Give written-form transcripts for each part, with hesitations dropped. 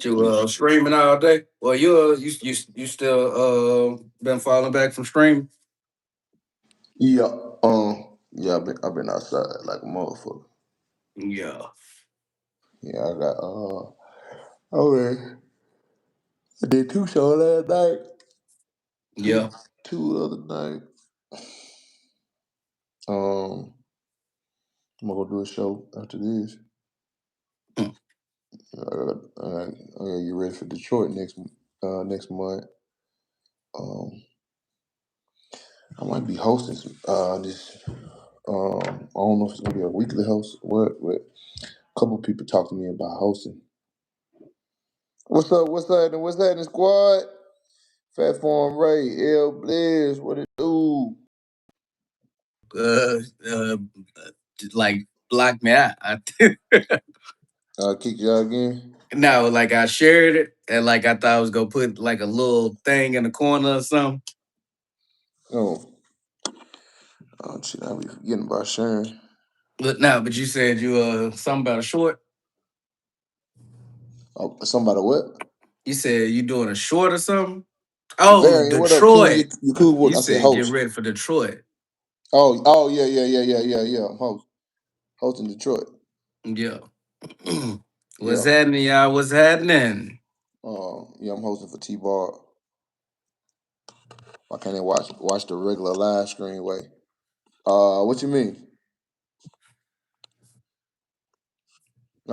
You streaming all day? Well, you still been falling back from streaming? Yeah, yeah, I've been outside like a motherfucker. Yeah, Yeah, I got okay. I did two shows last night. Two yeah. two other night. Um, I'm gonna go do a show after this. Mm. I gotta get ready for Detroit next month. Um, I might be hosting this. I don't know if it's gonna be a weekly host or what, but a couple people talked to me about hosting. What's up? What's happening? What's happening, squad? Fat Farm Ray, L Blizz, what it do? Uh, uh, like block me out. Kick y'all again. No, like I shared it, and like I thought I was gonna put like a little thing in the corner or something. Oh, oh shit, I be forgetting about Sharon. But no, but you said you something about a short. Oh, somebody what? You said you doing a short or something. Oh, Variant, what up, King? Detroit. You cool? What You I said, said get host. ready for Detroit. Oh, yeah. I'm host in Detroit. Yeah. What's Yeah. happening, y'all? What's happening? Yeah, I'm hosting for T-Bar. Why can't they watch the regular live screen way? What you mean? I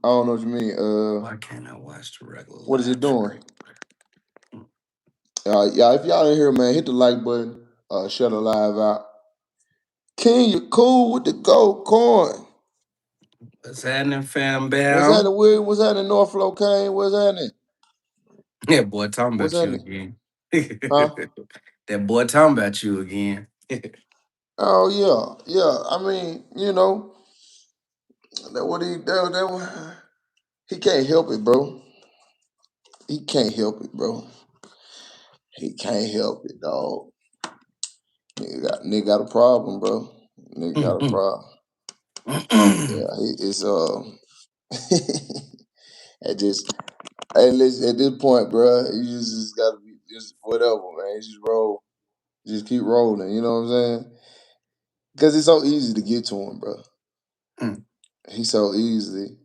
don't know what you mean. Why can't I watch the regular What is it live doing? stream? Yeah, if y'all in here, man, hit the like button. Shut the live out. King, you cool with the gold coin? What's happening, fam What's bam? happening, Will? What's happening, Northflow Kane? What's happening? Yeah, boy, talking What's about you happening? again. Huh? That boy talking about you again. Oh yeah. I mean, he can't help it, bro. He can't help it, bro. He can't help it, dog. Nigga got a problem, bro. Nigga got a problem. Yeah, it's at just at this point, bro, you just gotta be just whatever, man. Just roll, just keep rolling. You know what I'm saying? Because it's so easy to get to him, bro. He's so easy.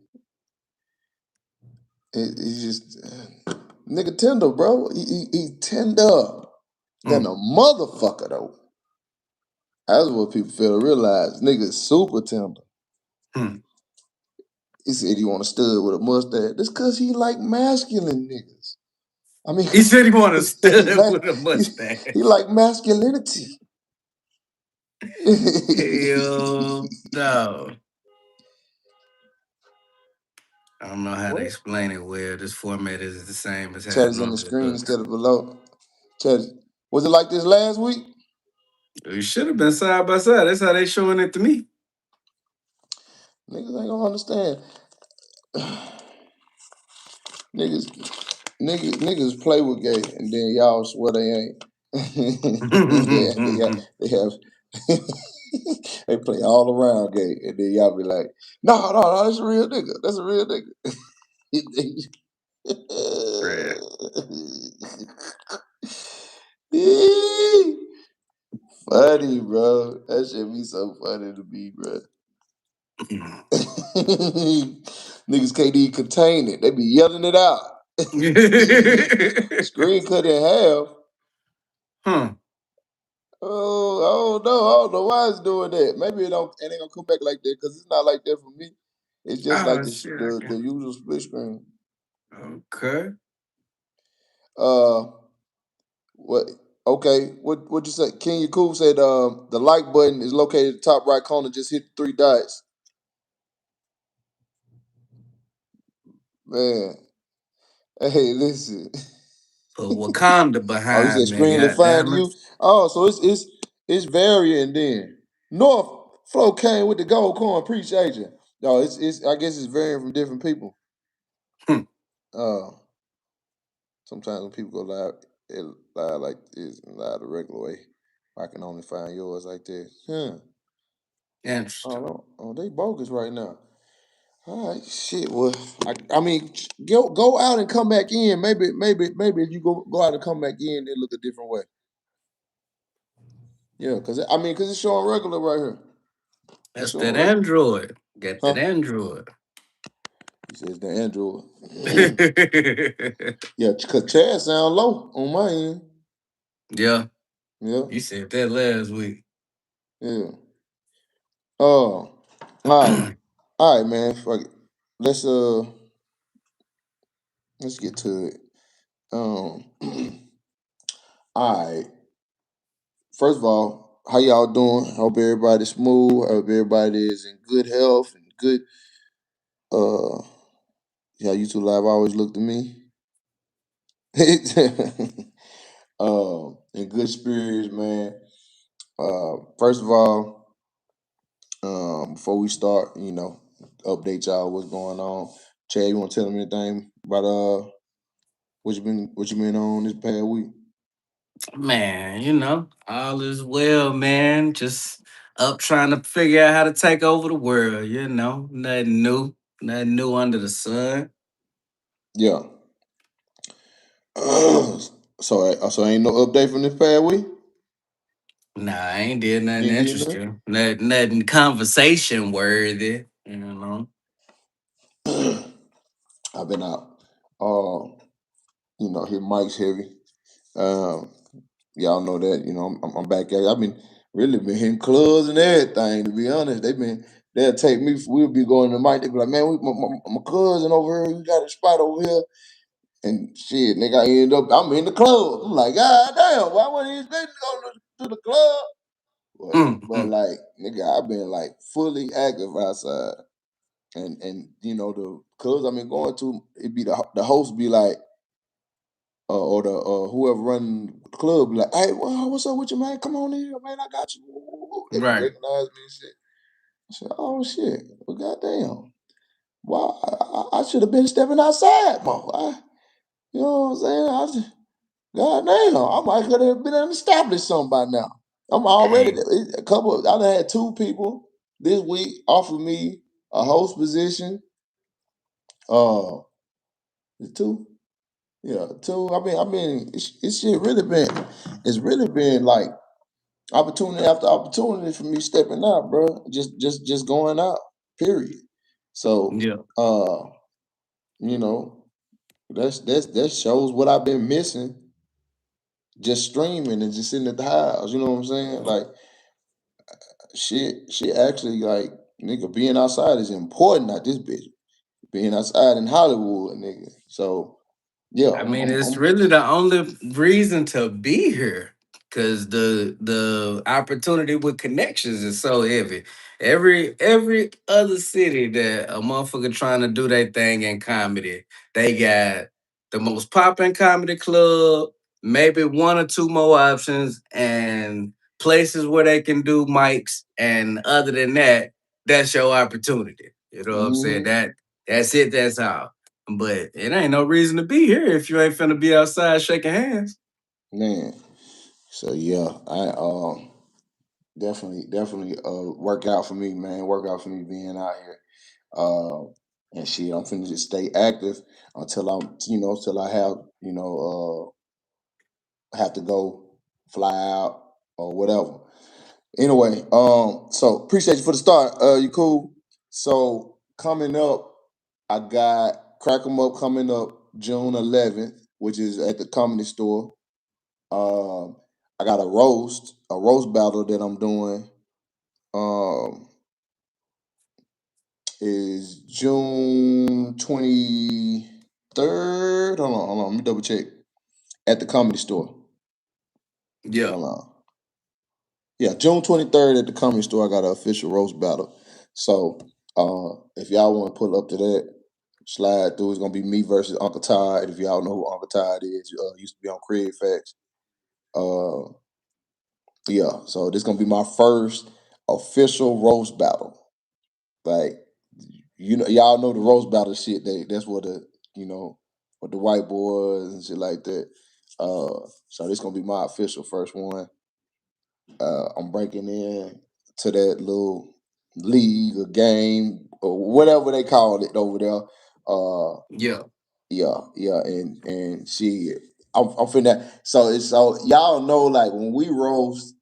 He's just nigga tender, bro. He tender than a motherfucker though. That's what people fail to realize. Nigga super tender. He said he want a stud with a mustache. That's cause he like masculine niggas. I mean, He said he want to he stud like with a mustache. he like masculinity. Hell no. I don't know how to What? explain it well. This format is the same as how Chat it is in the normally screen looks. instead of below. Chat, was it like this last week? We should have been side by side. That's how they showing it to me. Niggas ain't gonna understand. niggas, niggas play with gay, and then y'all swear they ain't. They have they play all around gay, and then y'all be like, no, that's a real nigga. That's a real nigga. Right. Funny, bro. That shit be so funny to me, bro. Niggas can't even contain it. They be yelling it out. Screen cut in half. Huh. Oh, I don't know why it's doing that. Maybe it ain't gonna come back like that because it's not like that for me. It's just like Oh the shit, I the can. usual split screen. Okay. Uh, what? Okay, what you say? King Yakub said the like button is located at the top right corner. Just hit the three dots. Man, hey, listen. Put Wakanda Oh, you said behind me, screen to find goddamn it. you. Oh, so it's varying then. North Flow came with the gold coin. Appreciate you. No, it's I guess it's varying from different people. Hmm. Uh, sometimes when people go live, it live like this and live the regular way. I can only find yours like this. I Interesting. don't know. Oh, they bogus right now. All right, shit. Well, I mean, go out and come back in. Maybe if you go out and come back in, they look a different way. Yeah, because it's showing regular right here. It's That's that showing regular, Android. Got that huh? Android. He says the Android. Yeah, because Chad sound low on my end. Yeah, Yeah, you said that last week. yeah. All right, all right, man. Fuck it. Let's uh, let's get to it. Um, all right. First of all, how y'all doing? Hope everybody's smooth. Hope everybody is in good health and good. Uh, yeah, YouTube Live always look to me. In good spirits, man. First of all, before we start, update y'all what's going on. Chad, you want to tell them anything about what you been on this past week? Man, all is well, man. Just up trying to figure out how to take over the world, Nothing new. Nothing new under the sun. Yeah. So ain't no update from this past week. Nah, I ain't did You nothing ain't did nothing. interesting. Nothing conversation worthy. I've been out. His mic's heavy. Um, y'all know that. I'm back at it. I've been really been hitting clubs and everything. To be honest, they'll take me. We'll be going to mic. They be like, man, my cousin over here. We got a spot over here. And shit, nigga, I end up. I'm in the club. I'm like, God damn, why wasn't he expecting to go to the club? But Mm-mm. like, nigga, I've been like fully active outside. And the clubs I've been going to, it be the host be like, or the whoever running the club be like, hey, what's up with you, man? Come on in here, man. I got you. Woo, woo, woo. They be Right. recognize me and shit. I said, oh shit, well, goddamn. Well, I should have been stepping outside more. You know what I'm saying? Goddamn, I might could have been established something by now. I'm already Hey, a couple. I done had two people this week offer me a host position. Uh, two. Yeah, two. I mean, it's shit really been. It's really been like opportunity after opportunity for me stepping out, bro. Just going out. Period. So, yeah. you know, that shows what I've been missing. Just streaming and just sitting at the house. You know what I'm saying? Like, shit. Actually, like, nigga, being outside is important. Not this bitch. Being outside in Hollywood, nigga. So, yeah, I mean, it's really the only reason to be here because the opportunity with connections is so heavy. Every other city that a motherfucker trying to do their thing in comedy, they got the most popping comedy club, maybe one or two more options, and places where they can do mics. And other than that, that's your opportunity. You know what I'm saying? hmm That's it. That's all. But it ain't no reason to be here if you ain't finna be outside shaking hands. man. So yeah, I definitely work out for me, man. Work out for me being out here. Uh, and shit, I'm finna just stay active until I have, have to go fly out or whatever. Anyway, so appreciate you for the start. You cool? So coming up, I got Crack 'em Up coming up June 11th, which is at the Comedy Store. Um, I got a roast battle that I'm doing. Um, is June 23rd. Hold on. Let me double check. At the Comedy Store. Yeah. Hold on. Yeah, June 23rd at the Comedy Store. I got an official roast battle. So if y'all want to pull up to that, slide through. It's gonna be me versus Uncle Todd. If y'all know who Uncle Todd is, used to be on Craig Facts. Uh, yeah, so this gonna be my first official roast battle. Like, y'all know the roast battle shit. That's what what the white boys and shit like that. So this gonna be my official first one. I'm breaking in to that little league or game or whatever they call it over there. Yeah. Yeah, and she, I'm finna. So y'all know, like when we roast,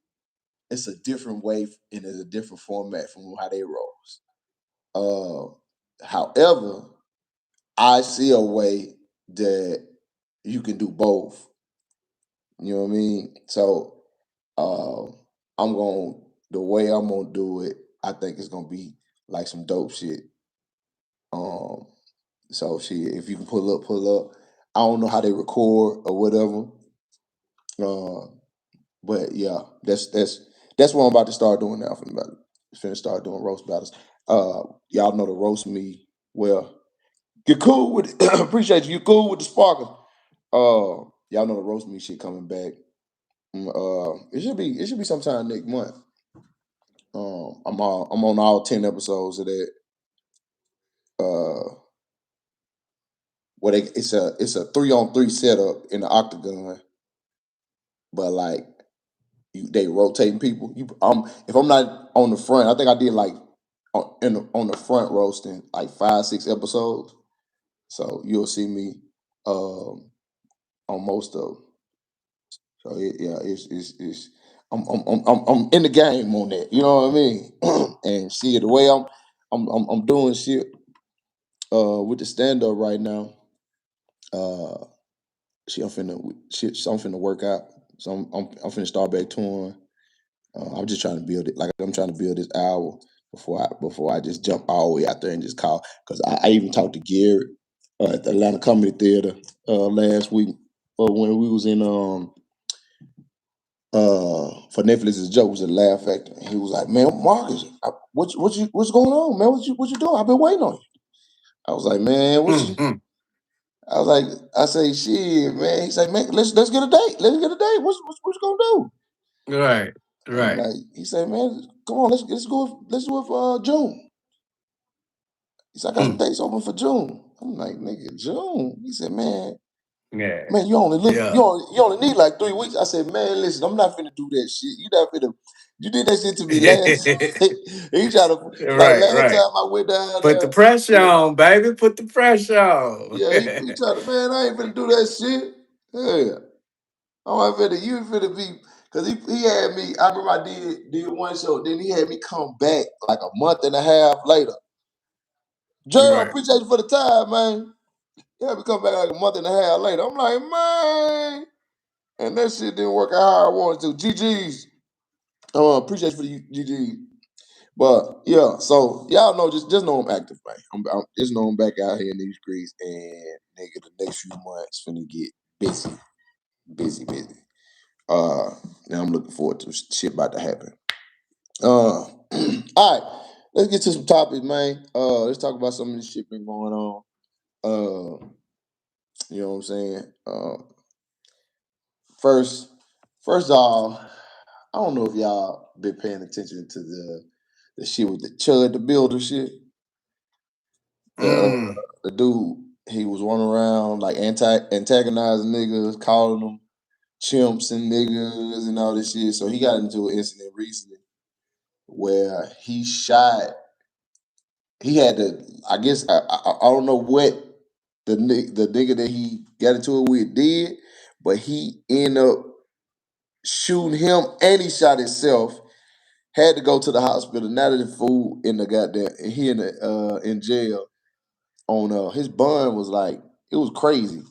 it's a different way and it's a different format from how they roast. However, I see a way that you can do both. You know what I mean? So um, I'm going to the way I'm gonna do it. I think it's gonna be like some dope shit. Um, so shit, if you can pull up, pull up. I don't know how they record or whatever. Uh, but yeah, that's what I'm about to start doing now. Finna start doing roast battles. Y'all know the roast me well. You're cool with it. Appreciate you. You cool with the sparkle. Y'all know the roast me shit coming back. It should be sometime next month. I'm on all 10 episodes of that. Uh, it's a 3-on-3 setup in the octagon, but like they rotating people. If I'm not on the front, I think I did like on the front roasting like 5-6 episodes. So you'll see me um, on most of them. So yeah, it's I'm in the game on that. You know what I mean? And see the way I'm doing shit with the stand up right now. Uh, I'm finna work out. So I'm finna start back touring. I'm just trying to build it. Like I'm trying to build this hour before I just jump all the way out there and just call. Because I even talked to Garrett at the Atlanta Comedy Theater last week when we was in for Netflix's joke was a laugh factor. And he was like, "Man, Marcus, what's going on, man? What you doing? I've been waiting on you." I was like, "Man, Mm-hmm. I was like, I say, shit, man." He's like, "Man, let's get a date. Let's get a date. What you gonna do?" Right. I'm Right. like, he said, "Man, come on, let's do it for June." He's like, "I got some Mm. dates open for June." I'm like, "Nigga, June?" He said, Yeah. Man, you only look Yeah. you only need like 3 weeks. I said, "Man, listen, I'm not finna do that shit. You not finna you did that shit to me last." He tried to like Right. last Right. time I went down Put the there. pressure Yeah, on, baby. Put the pressure on. yeah, he tried to, man, I ain't finna do that shit. Yeah. I'm not finna you finna be because he had me. I remember I did one show, then he had me come back like a month and a half later. Gerald, Right. appreciate you for the time, man. He had me come back like a month and a half later. I'm like, man. And that shit didn't work out how I wanted to. GG's. Appreciate you for the GG. But yeah, so y'all know just know I'm active, man. I'm just know I'm back out here in these streets, and nigga, the next few months finna get busy, busy. Uh, now I'm looking forward to shit about to happen. All right, let's get to some topics, man. Let's talk about some of this shit been going on. Uh, you know what I'm saying? First, first off, I don't know if y'all been paying attention to the shit with the Chud the Builder shit. The Mm. the dude, he was running around like antagonizing niggas, calling them chimps and niggas and all this shit. So he got into an incident recently where he shot. He had to. I guess I don't know what the nigga that he got into it with did, but he ended up shooting him and he shot himself. Had to go to the hospital. Now that the fool in the goddamn he in jail on his bond was like it was crazy.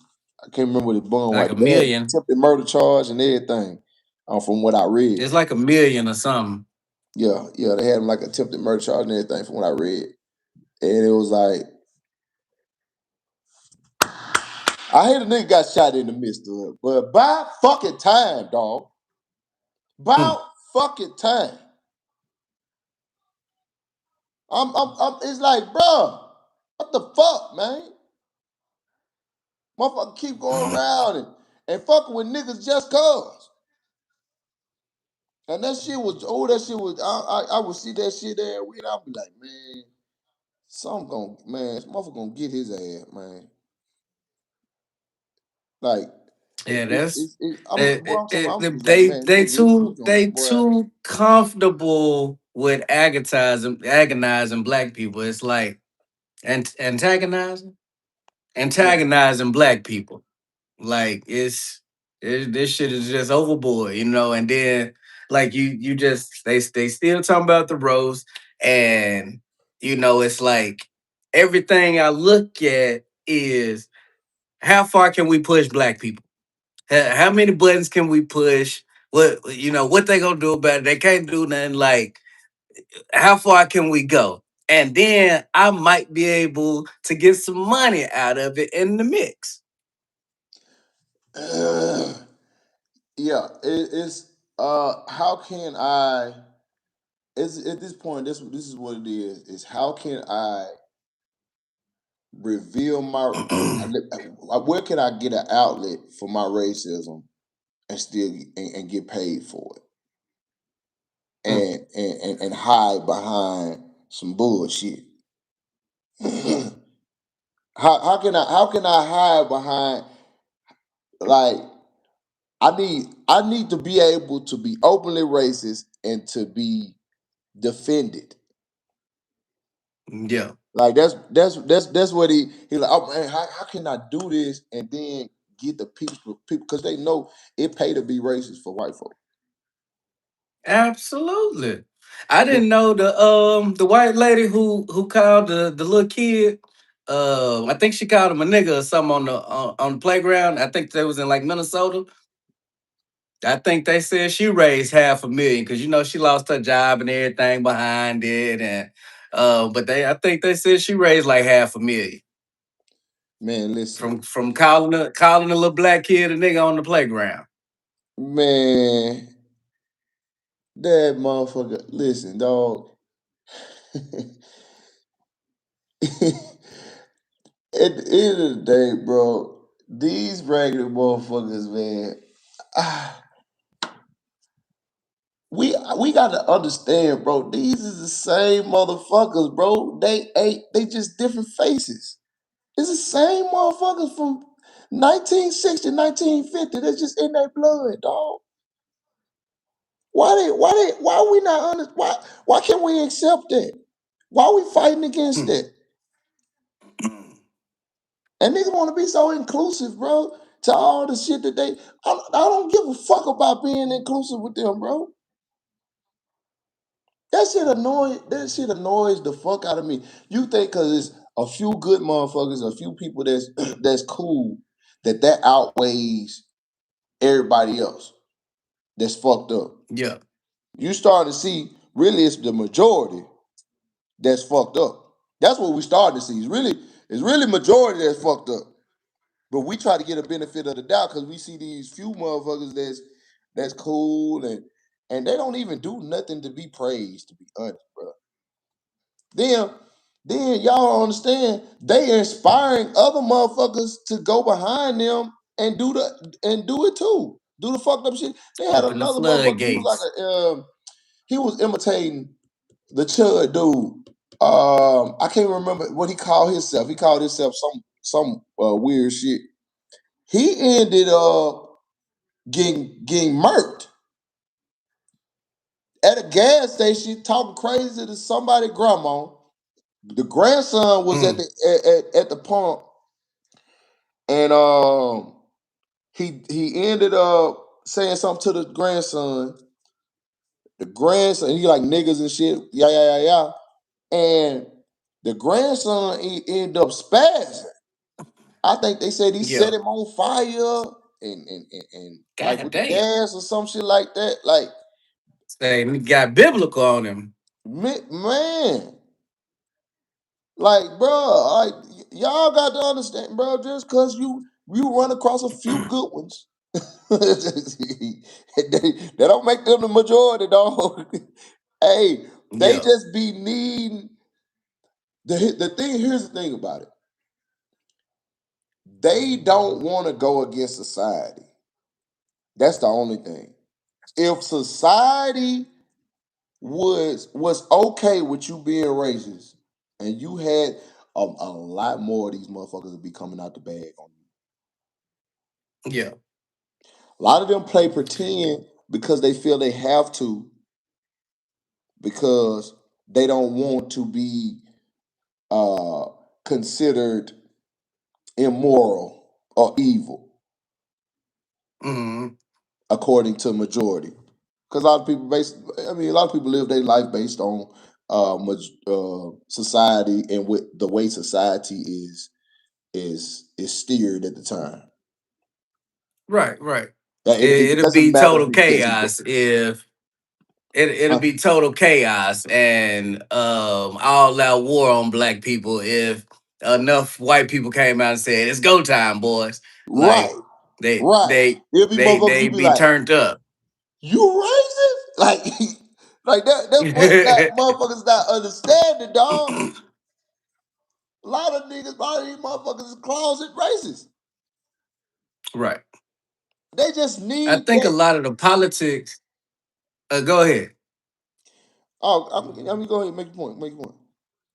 I can't remember what his bond was. Like a They had million. attempted murder charge and everything. From what I read. It's like a million or something. Yeah, they had him like attempted murder charge and everything from what I read. And it was like I hear the nigga got shot in the midst of it, but by fucking time, dog. Mm. About fucking time. It's like, bro, what the fuck, man? Motherfucker keep going around and fucking with niggas just cause. And that shit was, I would see that shit there and I'd be like, man, this motherfucker gonna get his ass, man. Like, Yeah, that's boy, I'm talking about, I'm just like, they man, nigga, it's you going, they boy. too comfortable with agonizing black people. It's like antagonizing, Yeah. antagonizing black people. Like this shit is just overboard, you know. And then like you just they still talking about the roast, and you know it's like everything I look at is how far can we push black people? How many buttons can we push? What you know what they gonna do about it? They can't do nothing. Like how far can we go? And then I might be able to get some money out of it in the mix. Yeah, it's how can I it's at this point this is what it is how can I reveal my where can I get an outlet for my racism and still and get paid for it Mm, and hide behind some bullshit. How can I hide behind like I need to be able to be openly racist and to be defended. yeah. Like that's what he like. Oh man, how can I do this and then get the people because they know it pay to be racist for white folk. Absolutely. I But didn't know the white lady who called the little kid. I think she called him a nigga or something on the playground. I think they was in like Minnesota. I think they said she raised 500,000 because you know she lost her job and everything behind it, and but they I think they said she raised like 500,000 man, listen, from calling a little black kid a nigga on the playground. man, that motherfucker. Listen, dog. At the end of the day, bro, these regular motherfuckers, man. ah, we got to understand, bro. These is the same motherfuckers, bro. They just different faces. It's the same motherfuckers from 1960, 1950. That's just in their blood, dog. Why are we not honest? Why can't we accept that? Why are we fighting against that? And niggas want to be so inclusive, bro, to all the shit that I don't give a fuck about being inclusive with them, bro. That shit annoys the fuck out of me. You think cause it's a few good motherfuckers, a few people that's that's cool, that outweighs everybody else that's fucked up. Yeah, You start to see really it's the majority that's fucked up. That's what we starting to see. It's really majority that's fucked up. But we try to get a benefit of the doubt because we see these few motherfuckers that's cool and they don't even do nothing to be praised, to be honest, bro. Then then y'all don't understand they inspiring other motherfuckers to go behind them and do it too. Do the fucked up shit. They had open the another motherfucker. He was like floodgates. he was imitating the Chud dude. I can't remember what he called himself. He called himself some weird shit. He ended up getting murked at a gas station, talking crazy to somebody grandma. The grandson was Mm, at the pump, and he ended up saying something to the grandson. The grandson, he like niggas and shit, yeah, yeah, yeah, yeah. And the grandson ended up spazzing. I think they said he yeah. set him on fire and like God with the damn. gas or some shit like that. Like, Say he got biblical on him. man, like, bro, like y'all got to understand, bro. Just cause you run across a few good ones, they don't make them the majority, dog. Hey, they Yeah, just be needing the thing. Here's the thing about it: they don't want to go against society. That's the only thing. If society was okay with you being racist, and you had a lot more of these motherfuckers would be coming out the bag on you. yeah. A lot of them play pretend because they feel they have to because they don't want to be uh, considered immoral or evil Mhm. according to majority. Because a lot of people a lot of people live their life based on society and with the way society is steered at the time. Right, right. It It'll doesn't be matter total who gets it. chaos if it'll Huh? be total chaos and all out war on black people if enough white people came out and said it's go time, boys. Like Right, they right. they It'll be they motherfuckers. they You be be like, turned up. you racist? Like, like that. That's what that motherfuckers not understanding, dog. A lot of these motherfuckers is closet racist. Right. They just I need think a that. lot of the politics. Go ahead. Oh, I mean, go ahead, make your point. Make your point.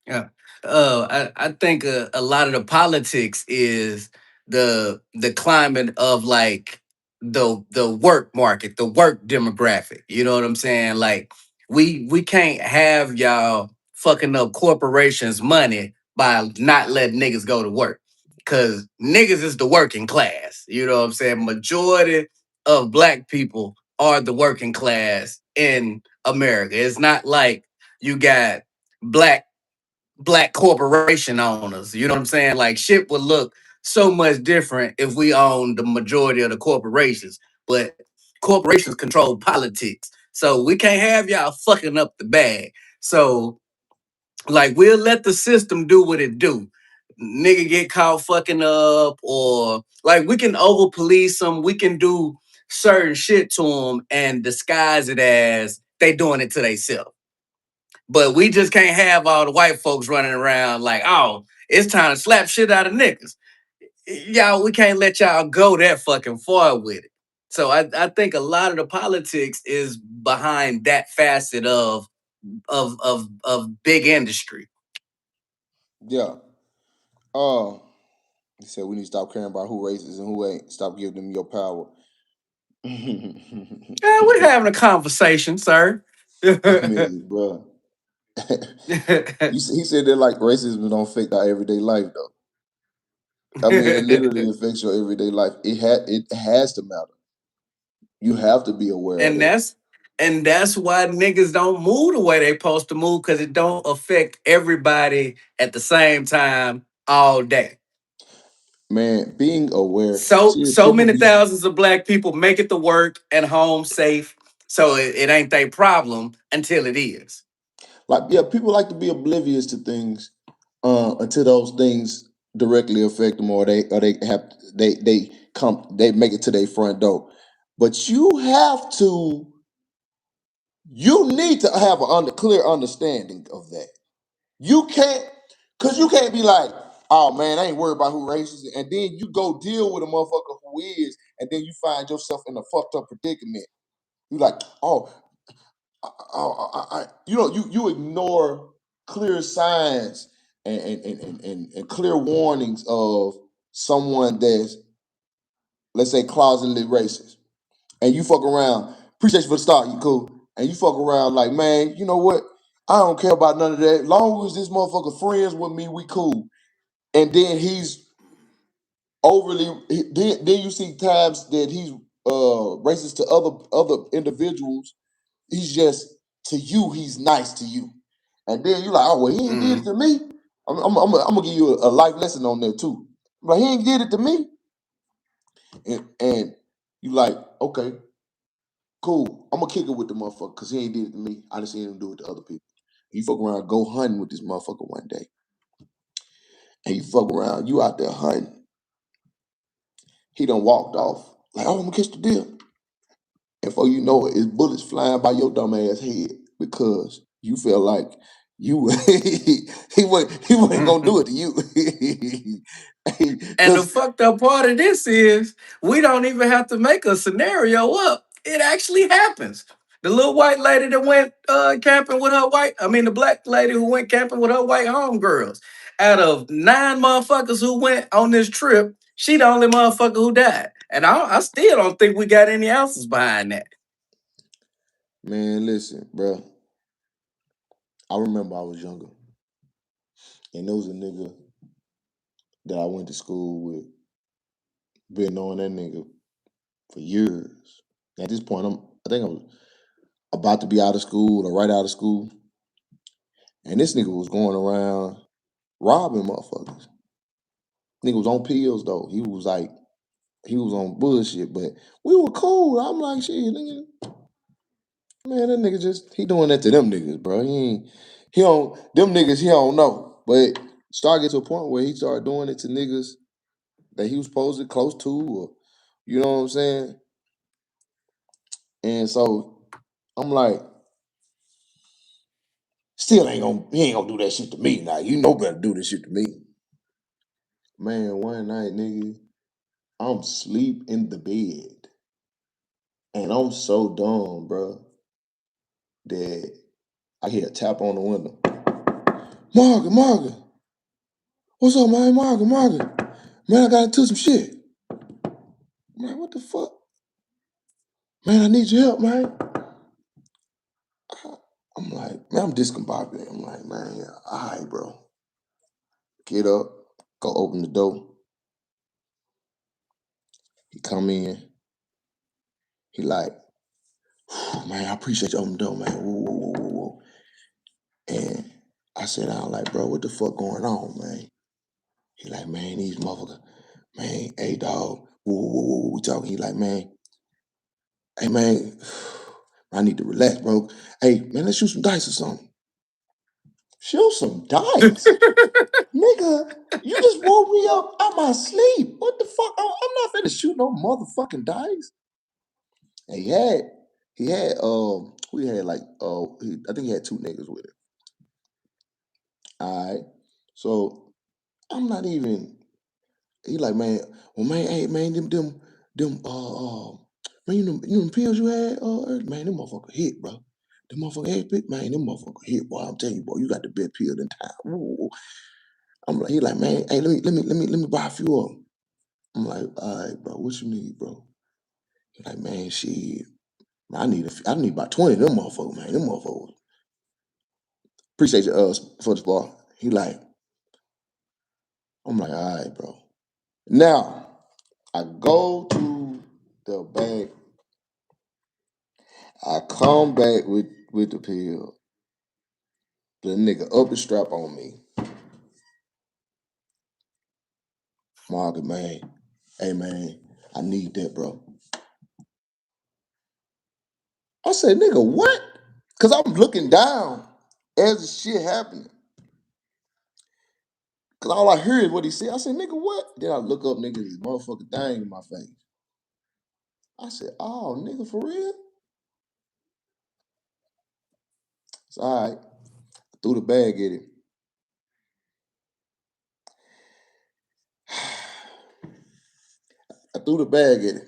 Yeah. I think a lot of the politics is the climate of like the work market, the work demographic. You know what I'm saying? Like we can't have y'all fucking up corporations' money by not letting niggas go to work. Cause niggas is the working class. You know what I'm saying? Majority of black people are the working class in America. It's not like you got black corporation owners. You know what I'm saying? Like shit would look so much different if we owned the majority of the corporations. But corporations control politics. So we can't have y'all fucking up the bag. So like we'll let the system do what it do. Nigga get caught fucking up, or like we can over police them. We can do certain shit to them and disguise it as they doing it to themselves. But we just can't have all the white folks running around like, oh, it's time to slap shit out of niggas. Y'all, we can't let y'all go that fucking far with it. So I think a lot of the politics is behind that facet of big industry. Yeah. Uh, he said we need to stop caring about who racist and who ain't. Stop giving them your power. Yeah, we're having a conversation, sir. I mean, bro. He said that like racism don't affect our everyday life though. I mean, it literally affects your everyday life. It has to matter. You have to be aware of and that. that's and that's why niggas don't move the way they supposed to move because it don't affect everybody at the same time all day. Man, being aware. See, So people many be thousands of black people make it to work and home safe, so it ain't their problem until it is. like, yeah, people like to be oblivious to things until those things directly affect them, or they make it to their front door. But you need to have a clear understanding of that. You can't, cause you can't be like, oh man, I ain't worried about who racist, and then you go deal with a motherfucker who is, and then you find yourself in a fucked up predicament. You like, oh, you ignore clear signs and clear warnings of someone that's, let's say, closetly racist, and you fuck around. Appreciate you for the start, you cool, and you fuck around like, man, you know what? I don't care about none of that. Long as this motherfucker friends with me, we cool. And then he's then you see times that he's racist to other individuals. He's just, to you, he's nice to you, and then you like, oh well, he ain't did it Mhm. to me. I'm gonna give you a life lesson on that too. Like, he ain't did it to me, and you like, okay, cool. I'm gonna kick it with the motherfucker because he ain't did it to me. I just seen him do it to other people. You fuck around, go hunting with this motherfucker one day, and you fuck around, you out there hunting. He done walked off. Like, oh, I'm gonna catch the deer. And before you know it, it's bullets flying by your dumb ass head because you feel like you he wasn't gonna do it to you. And the Because fucked up part of this is we don't even have to make a scenario up. It actually happens. The little white lady that went camping with her the black lady who went camping with her white homegirls. Out of 9 motherfuckers who went on this trip, she the only motherfucker who died. And I still don't think we got any answers behind that. man, listen, bro. I remember I was younger, and there was a nigga that I went to school with. Been knowing that nigga for years. At this point, I think I was about to be out of school or right out of school, and this nigga was going around robbing motherfuckers. Nigga was on pills though. He was on bullshit, but we were cool. I'm like, shit, nigga, man, that nigga he doing that to them niggas, bro. He don't them niggas he don't know. But started get to a point where he started doing it to niggas that he was supposed to close to, or you know what I'm saying? And so I'm like, still ain't gonna he ain't gonna do that shit to me. Now you know better do this shit to me. Man, one night, nigga, I'm sleep in the bed. And I'm so dumb, bro, that I hear a tap on the window. Margaret, what's up, man? Margaret. Man, I got into some shit. Man, what the fuck? Man, I need your help, man. I'm like, man, I'm discombobulated. I'm like, man, yeah, all right, bro. Get up, go open the door. He come in. He like, man, I appreciate you opening the door, man. Whoa. And I said, I'm like, bro, what the fuck going on, man? He like, man, these motherfuckers, man, hey, dog, we talking. He like, man, hey, man, I need to relax, bro. Hey, man, let's shoot some dice or something. Shoot some dice? Nigga, you just woke me up out my sleep. What the fuck? I'm not finna shoot no motherfucking dice. And he had, we had like, I think he had two niggas with him. All right. So I'm not even, he like, man, well, man, hey, man, man, you know them pills you had, man, them motherfucker hit, bro. Them motherfucker hit, man, them motherfucker hit, boy. I'm telling you, boy, you got the best pill in town. Ooh. I'm like, he like, man, hey, let me buy a few of them. I'm like, all right, bro, what you need, bro? He like, man, shit, man, I need about 20 of them motherfuckers, man. Them motherfuckers. Appreciate you, for the bar. He like, I'm like, all right, bro. Now, I go to the bank. I come back with the pill. The nigga up the strap on me. Margaret, man. Hey, man, I need that, bro. I said, nigga, what? Because I'm looking down as the shit happening. Because all I heard is what he said. I said, nigga, what? Then I look up, nigga, this motherfucking thing in my face. I said, oh, nigga, for real? It's all right. I threw the bag at him. I threw the bag at him.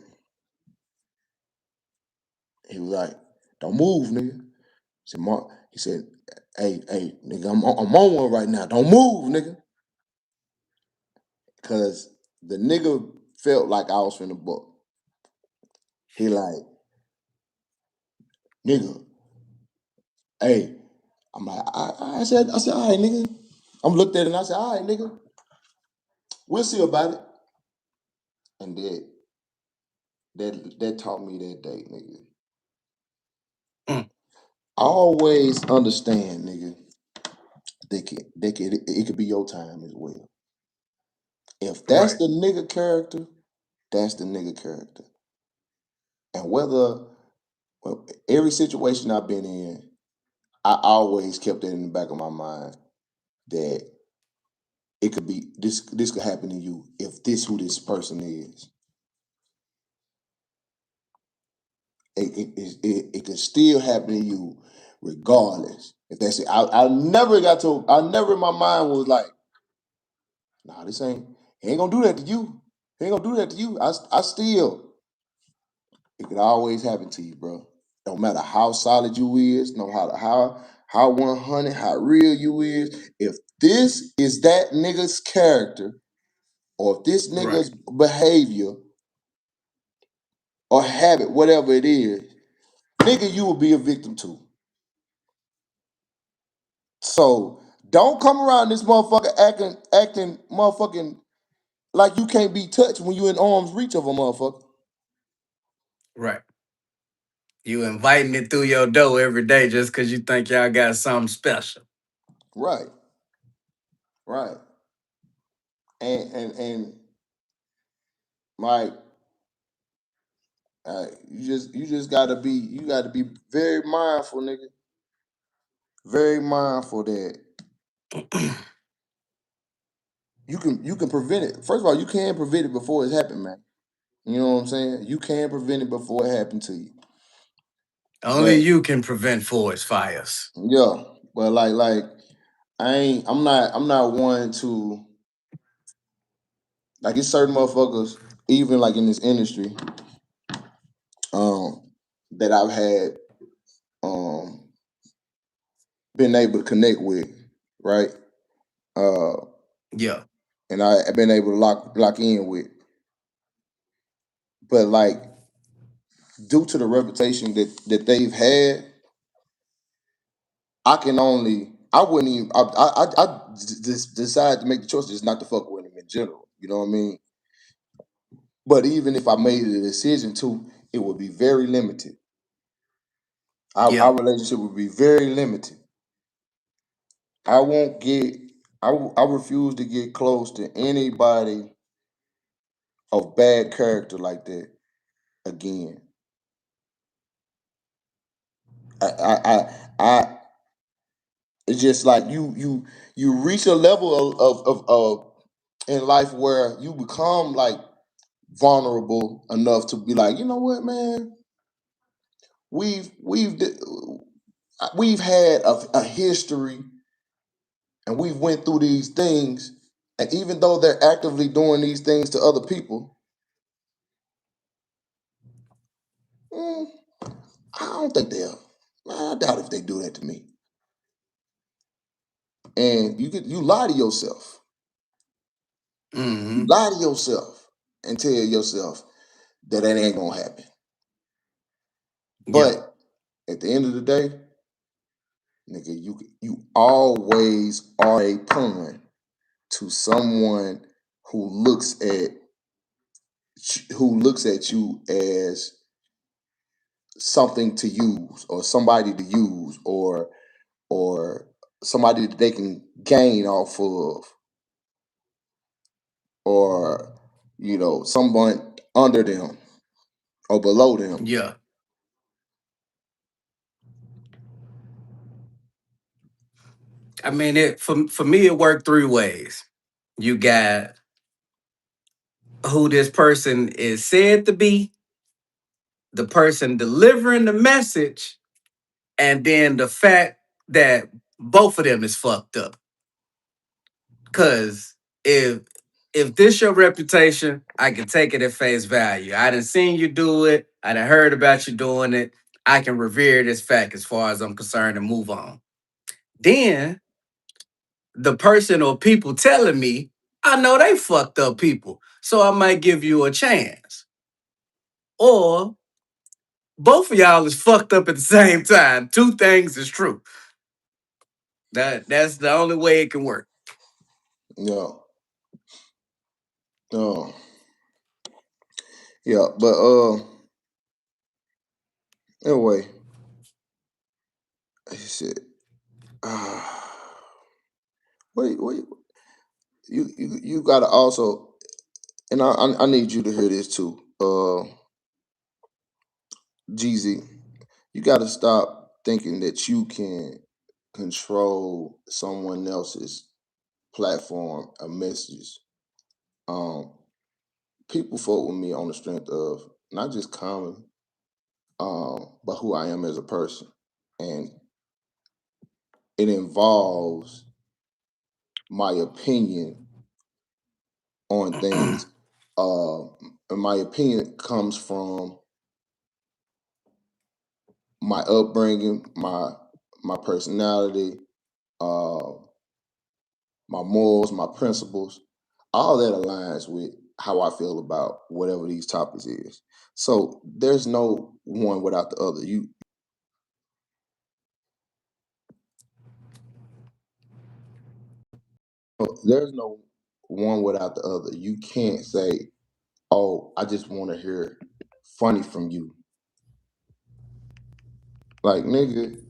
He was like, don't move, nigga. Said, Mark, he said, hey, nigga, I'm on one right now. Don't move, nigga. Cause the nigga felt like I was finna book. He like, nigga, hey. I'm like, I said, all right, nigga. I'm looked at it and I said, all right, nigga. We'll see about it. And that taught me that day, nigga. Mm. Always understand, nigga. It could be your time as well. If that's Right. the nigga character, that's the nigga character. And every situation I've been in, I always kept that in the back of my mind that it could be this could happen to you if this who this person is. It can still happen to you regardless. If that's it. I never in my mind was like, nah, he ain't gonna do that to you. He ain't gonna do that to you. I still, it could always happen to you, bro. No matter how solid you is, no matter how 100, how real you is, if this is that nigga's character, or if this Right. nigga's behavior or habit, whatever it is, nigga, you will be a victim too. So don't come around this motherfucker acting motherfucking like you can't be touched when you in arm's reach of a motherfucker. Right. You inviting it through your door every day just because you think y'all got something special. Right. Right. And like you just gotta be very mindful, nigga. Very mindful that you can prevent it. First of all, you can prevent it before it's happened, man. You know what I'm saying? You can prevent it before it happened to you. Only But you can prevent forest fires. yeah, but like I'm not one to like it's certain motherfuckers, even like in this industry, um, that I've had um been able to connect with, right? Uh Yeah. and I've been able to lock in with. But like due to the reputation that they've had, I wouldn't even just decide to make the choice just not to fuck with them in general. You know what I mean? But even if I made a decision to, it would be very limited. Yeah. Our relationship would be very limited. I won't get. I refuse to get close to anybody of bad character like that again. I it's just like you reach a level of in life where you become like vulnerable enough to be like, you know what, man, we've we've we've had a history and we've went through these things, and even though they're actively doing these things to other people, mm, I don't think they'll. I doubt if they do that to me. And you lie to yourself. You Hmm. lie to yourself and tell yourself that it ain't gonna happen. Yeah. But at the end of the day, nigga, you always are a pawn to someone who looks at you as something to use or somebody to use or somebody that they can gain off of or someone under them or below them. Yeah. I mean, it for me it worked three ways. You got who this person is said to be, the person delivering the message, and then the fact that both of them is fucked up. Cause if this your reputation, I can take it at face value. I done seen you do it. I done heard about you doing it. I can revere this fact as far as I'm concerned and move on. Then the person or people telling me, I know they fucked up people, so I might give you a chance. Or both of y'all is fucked up at the same time. Two things is true. That's the only way it can work. Yeah. Oh, yeah. But anyway, shit. Wait. You gotta also, and I need you to hear this too. Jeezy, you gotta stop thinking that you can control someone else's platform or message. Um, People vote with me on the strength of not just comedy, but who I am as a person, and it involves my opinion on things. And my opinion comes from my upbringing, my personality, uh, my morals, my principles. All that aligns with how I feel about whatever these topics is. So there's no one without the other. There's no one without the other. You can't say, "Oh, I just want to hear funny from you." Like, nigga,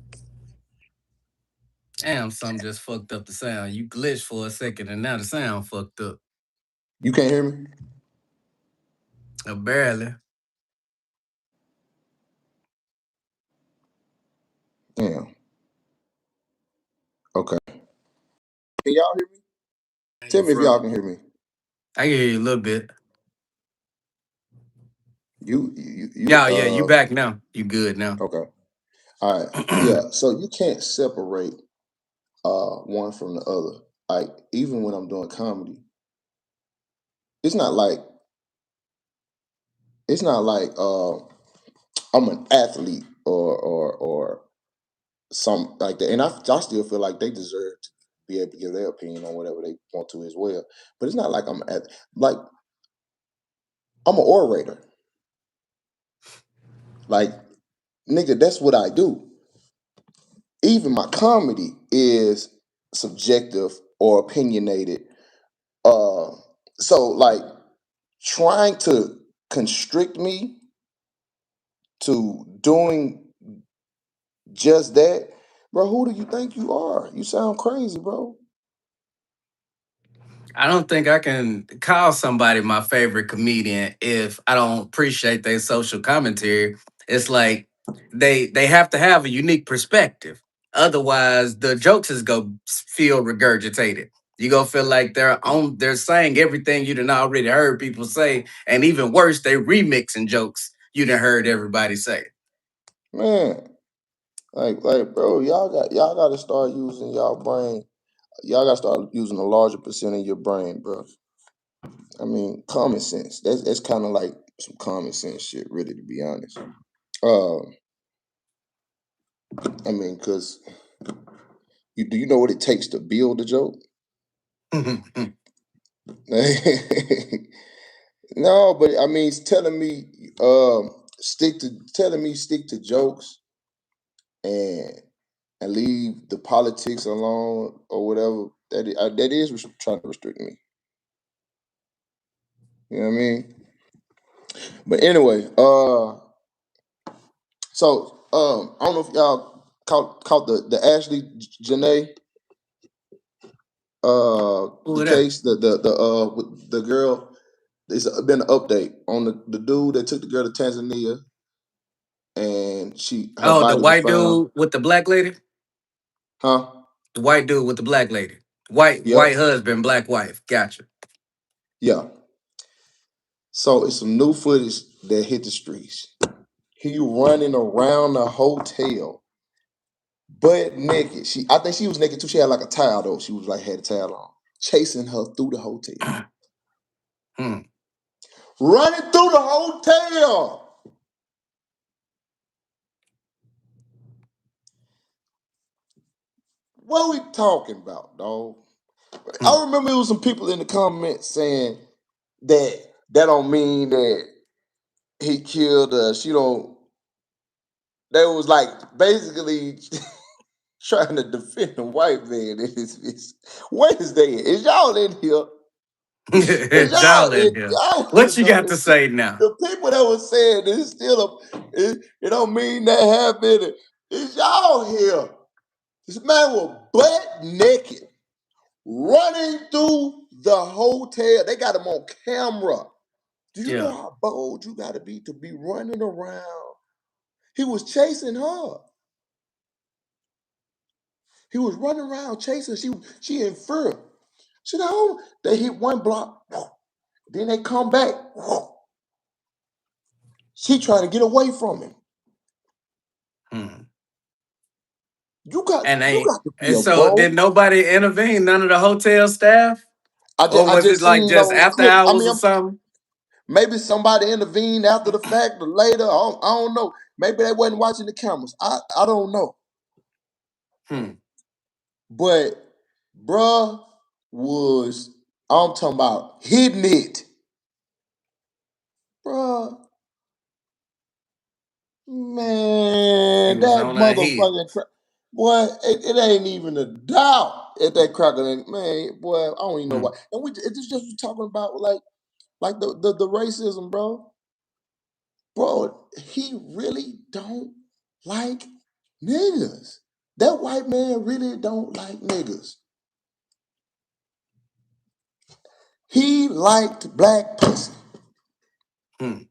Damn, something just fucked up the sound. You glitched for a second and now the sound fucked up. you can't hear me. Barely. Damn. Okay. Can y'all hear me? Tell You me if y'all froze. can hear me. I can hear you a little bit. You. Yeah, yeah, you back now. You good now. Okay. All right. Yeah. So you can't separate one from the other. Like, even when I'm doing comedy, it's not like it's not like I'm an athlete or some like that. And I still feel like they deserve to be able to give their opinion on whatever they want to as well. But it's not like like I'm an orator. Like, nigga, that's what I do. Even my comedy is subjective or opinionated. Uh, so like trying to constrict me to doing just that, bro. Who do you think you are? You sound crazy, bro. I don't think I can call somebody my favorite comedian if I don't appreciate their social commentary. It's like they have to have a unique perspective. Otherwise, the jokes is go feel regurgitated. You gonna feel like they're saying everything you done already heard people say, and even worse, they remixing jokes you done heard everybody say. Man, like, bro, y'all got to start using y'all brain. Y'all got to start using a larger percent of your brain, bro. I mean, common sense. That's kind of like some common sense shit, really, to be honest. Uh, I mean, cause you know what it takes to build a joke? No, but I mean, it's telling me stick to jokes and leave the politics alone or whatever. That is trying to restrict me. You know what I mean? But anyway, so I don't know if y'all caught the Ashlee Jenée Who the it is? case, with the girl. There's been an update on the dude that took the girl to Tanzania, and her Oh, the body was white found. dude with the black lady? Huh? The white dude with the black lady. White Yep. husband, black wife. Gotcha. Yeah. So it's some new footage that hit the streets. He running around the hotel, butt naked. I think she was naked too. She had like a towel though. She was like had a towel on, chasing her through the hotel, Hmm. running through the hotel. What are we talking about, dog? Hmm. I remember it was some people in the comments saying that don't mean that he killed her. She don't. They was like basically trying to defend the white man. What is they? Is y'all in here? Is Y'all in here. y'all What you got know to say now? the people that was saying it's still it don't mean that happened. Is y'all here? This man was butt naked running through the hotel. They got him on camera. Do you know Yeah. how bold you got to be running around? He was chasing her. He was running around chasing. She in fear. She know they hit one block, then they come back. She trying to get away from him. Hmm. You And got to be and a so bro. did nobody intervene? None of the hotel staff? Or I was it just like seen just those after clips. I hours mean, or something? maybe somebody intervened after the fact or later. I don't know. Maybe they wasn't watching the cameras. I don't know. Hmm. But bruh was I'm talking about hitting it, bruh. He Man, was that on our head. motherfucking boy, it ain't even a doubt. at that cracker, man, boy, I don't even know Hmm. why. And it's just talking about like the racism, bro. Bro, he really don't like niggas. That white man really don't like niggas. He liked black pussy. Hmm.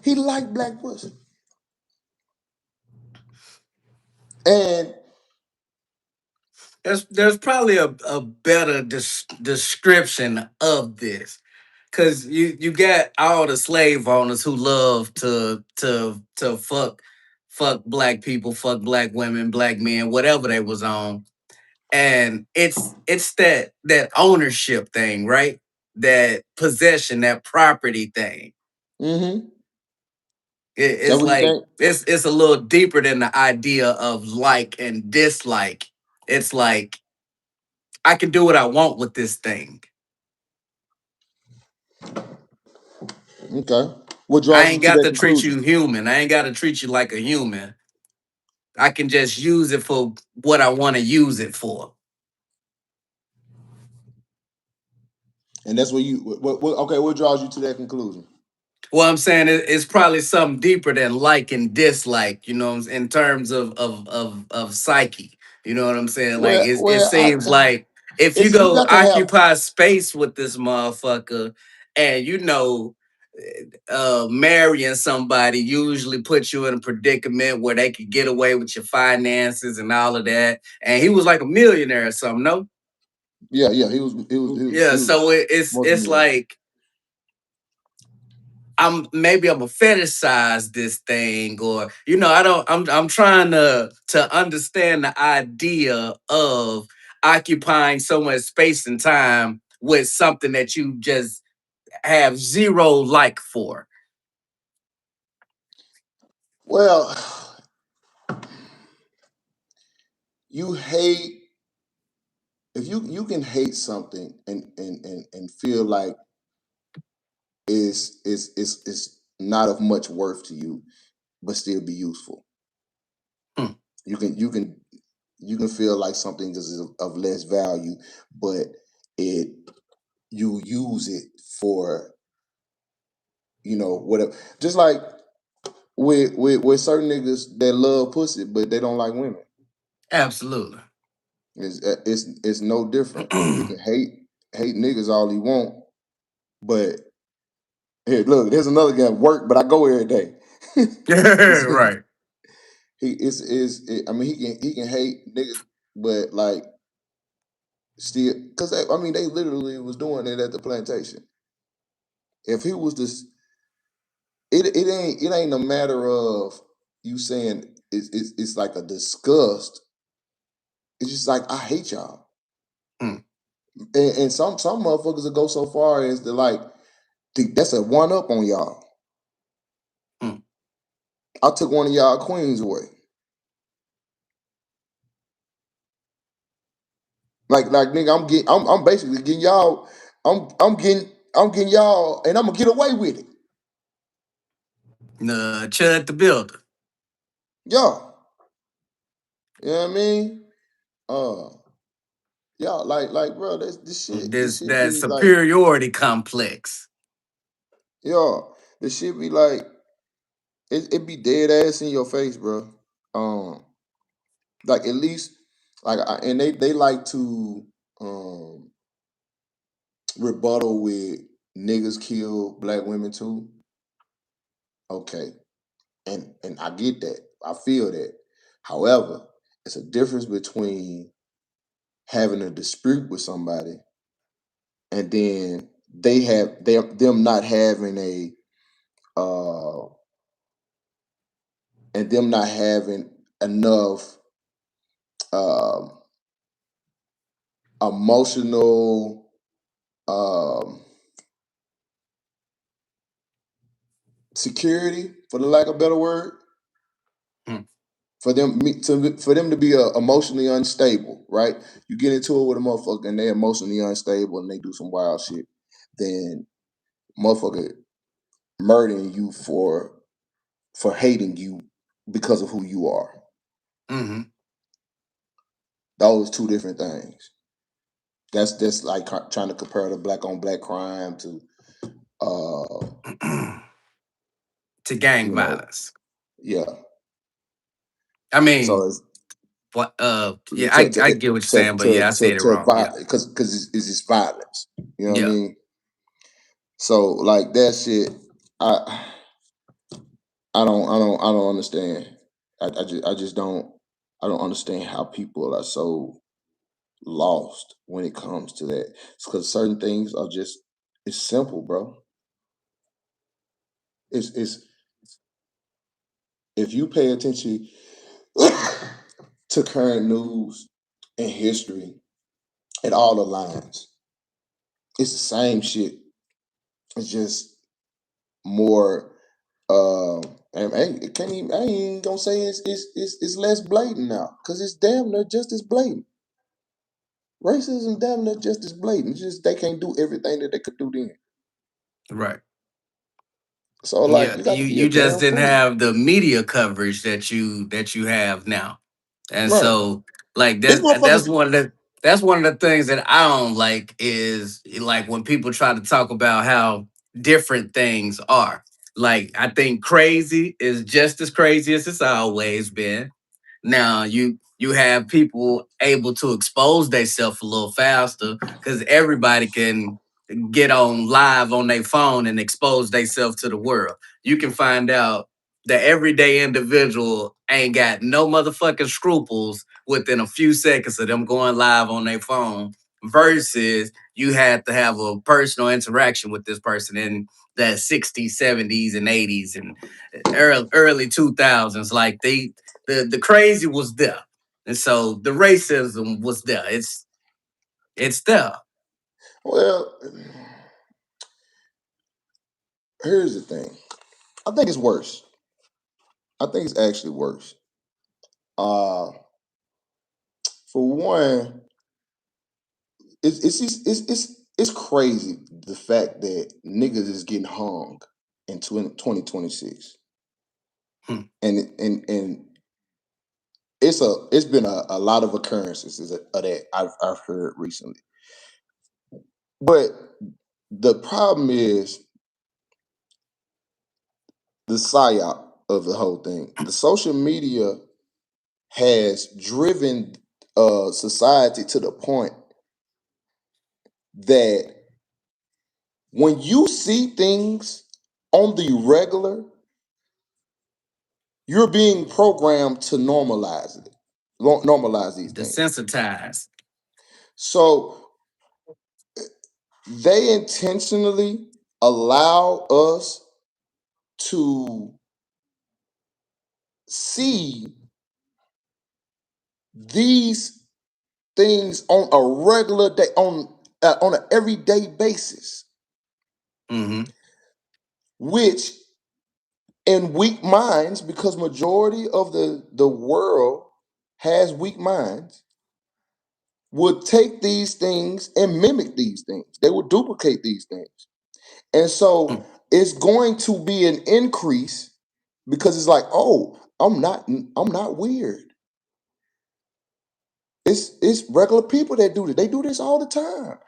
He liked black pussy. And There's probably a better description of this. Cause you got all the slave owners who love to fuck black people, fuck black women, black men, whatever they was on. And it's that ownership thing, right? That possession, that property thing. mm-hmm. That It's what you like think? it's a little deeper than the idea of like and dislike. It's like I can do what I want with this thing. Okay. What I draws you ain't to got that to treat conclusion? you human. I ain't got to treat you like a human. I can just use it for what I want to use it for. And that's what you okay, what draws you to that conclusion? Well, I'm saying it's probably something deeper than like and dislike, you know, in terms of psyche. You know what I'm saying? Like it seems I like if you it's you go got to have occupy space with this motherfucker and you know marrying somebody usually puts you in a predicament where they could get away with your finances and all of that. And he was like a millionaire or something, no? yeah, yeah, he Yeah, was so it's multi-millionaire. like I'm a fetishize this thing, or you know, I'm trying to understand the idea of occupying so much space and time with something that you just have zero like for. Well, you hate if you can hate something and feel like is not of much worth to you, but still be useful. Hmm. You can you can feel like something is of less value, but it you use it for whatever. Just like with certain niggas that love pussy, but they don't like women. Absolutely. It's no different. You can hate niggas all you want, but here, look, there's another guy at work, but I go every day. Right. I mean, he can hate niggas, but like still, because I mean, they literally was doing it at the plantation. If he was this, it ain't a matter of you saying it's like a disgust. It's just like I hate y'all, Hmm. and some motherfuckers will go so far as to like that's a one up on y'all. Hmm. I took one of y'all queens away. Like nigga, I'm basically getting y'all. I'm getting y'all, and I'm gonna get away with it. Chud the Builder. Y'all, you know what I mean? Uh, y'all, like, bro, this This shit that be like, superiority complex. y'all, this shit be like, it be dead ass in your face, bro. Um, like at least, and they like to um rebuttal with niggas kill black women too. Okay, and I get that. I feel that. However, it's a difference between having a dispute with somebody and then them not having a uh and them not having enough um emotional um security, for the lack of a better word, Hmm. for them to be emotionally unstable, right? You get into it with a motherfucker and they're emotionally unstable and they do some wild shit, then motherfucker murdering you for hating you because of who you are. Hmm. Those two different things. That's like trying to compare the black on black crime to uh To gang you know violence. yeah. I So mean, it's what? Yeah, to I get what you're saying, but yeah, I said it wrong. Yeah, because it's just violence. You know what I yeah, mean? So like that shit, I I don't understand. I just don't I don't understand how people are so lost when it comes to that. It's because certain things are just it's simple, bro. It's if you pay attention to current news and history at all the lines, it's the same shit. It's just more and it can't even, I ain't gonna say it's less blatant now because it's damn near just as blatant. Racism damn near just as blatant. It's just they can't do everything that they could do then. right. So like Yeah, you got to be a you just damn didn't fool. have the media coverage that you have now, and Right. so like These that's motherfuckers. one of the things that I don't like is like when people try to talk about how different things are. Like I think crazy is just as crazy as it's always been. Now you have people able to expose themselves a little faster because everybody can get on live on their phone and expose themselves to the world. You can find out the everyday individual ain't got no motherfucking scruples within a few seconds of them going live on their phone versus you had to have a personal interaction with this person in the 60s, 70s, and 80s and early 2000s. Like the crazy was there. And so the racism was there. It's there. Well, here's the thing. I think it's worse. I think it's actually worse. Uh, for one, it's crazy the fact that niggas is getting hung in 2026, Hmm. and it's been a lot of occurrences of that I've heard recently. But the problem is the psyop of the whole thing. The social media has driven society to the point that when you see things on the regular, you're being programmed to normalize these things. Desensitized. So they intentionally allow us to see these things on a regular day, on an everyday basis, Hmm. which in weak minds, because majority of the world has weak minds, would take these things and mimic these things. They would duplicate these things. And so it's going to be an increase because it's like, oh, I'm not weird. It's regular people that do this. They do this all the time.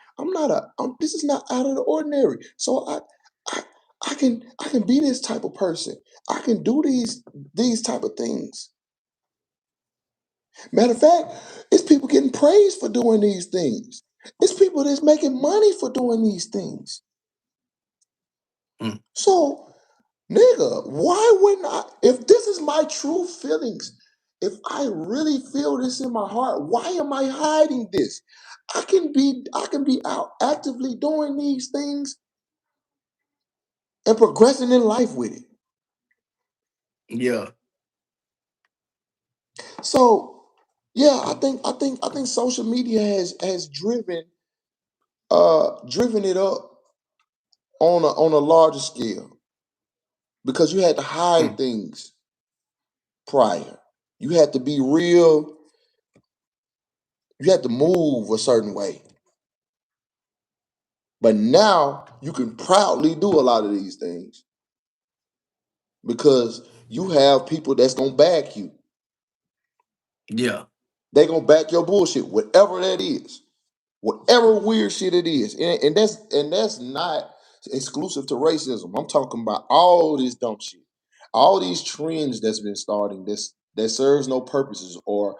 This is not out of the ordinary. So I I can be this type of person. I can do these type of things. Matter of fact, it's people getting praised for doing these things. It's people that's making money for doing these things. So, nigga, why wouldn't I? If this is my true feelings, if I really feel this in my heart, why am I hiding this? I can be out actively doing these things and progressing in life with it. Yeah. So, yeah, I think social media has driven it up on a larger scale because you had to hide Hmm. things prior. You had to be real. You had to move a certain way. But now you can proudly do a lot of these things because you have people that's gonna back you. Yeah. They gonna back your bullshit, whatever that is, whatever weird shit it is, and that's not exclusive to racism. I'm talking about all this dumb shit, all these trends that's been starting this that serves no purposes or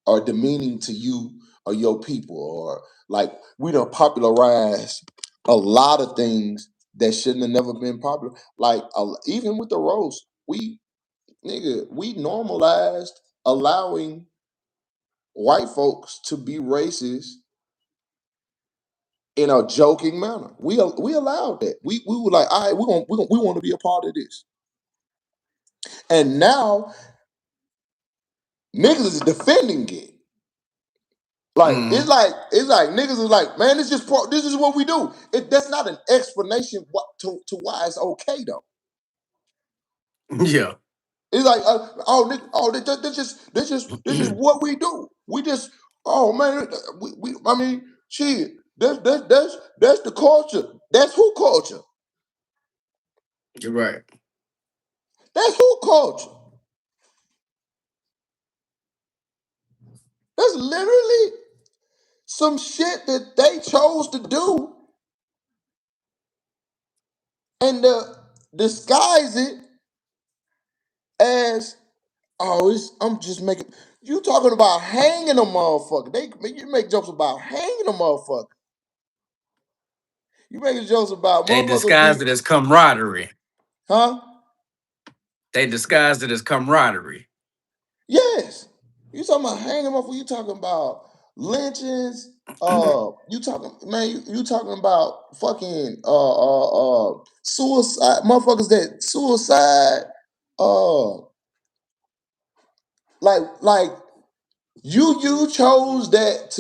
are demeaning to you or your people, or like we done popularized a lot of things that shouldn't have never been popular. Like even with the roast, we normalized allowing white folks to be racist in a joking manner. We allowed that. We were like, all right, we want to be a part of this. And now niggas is defending it. Like Hmm. it's like niggas is like, man, this is what we do. That's not an explanation to why it's okay though. Yeah. It's like, this is what we do. We just, oh man, I mean, shit, that's the culture. That's who culture. You're right. That's who culture. That's literally some shit that they chose to do and disguise it as, I'm just making. You talking about hanging a motherfucker? You make jokes about hanging a motherfucker. You making jokes about They motherfuckers disguised be, it as camaraderie. huh? They disguised it as camaraderie. Yes. You talking about hanging motherfucker? You talking about lynchings? You talking, man? You talking about fucking suicide motherfuckers that suicide? Uh, like you chose that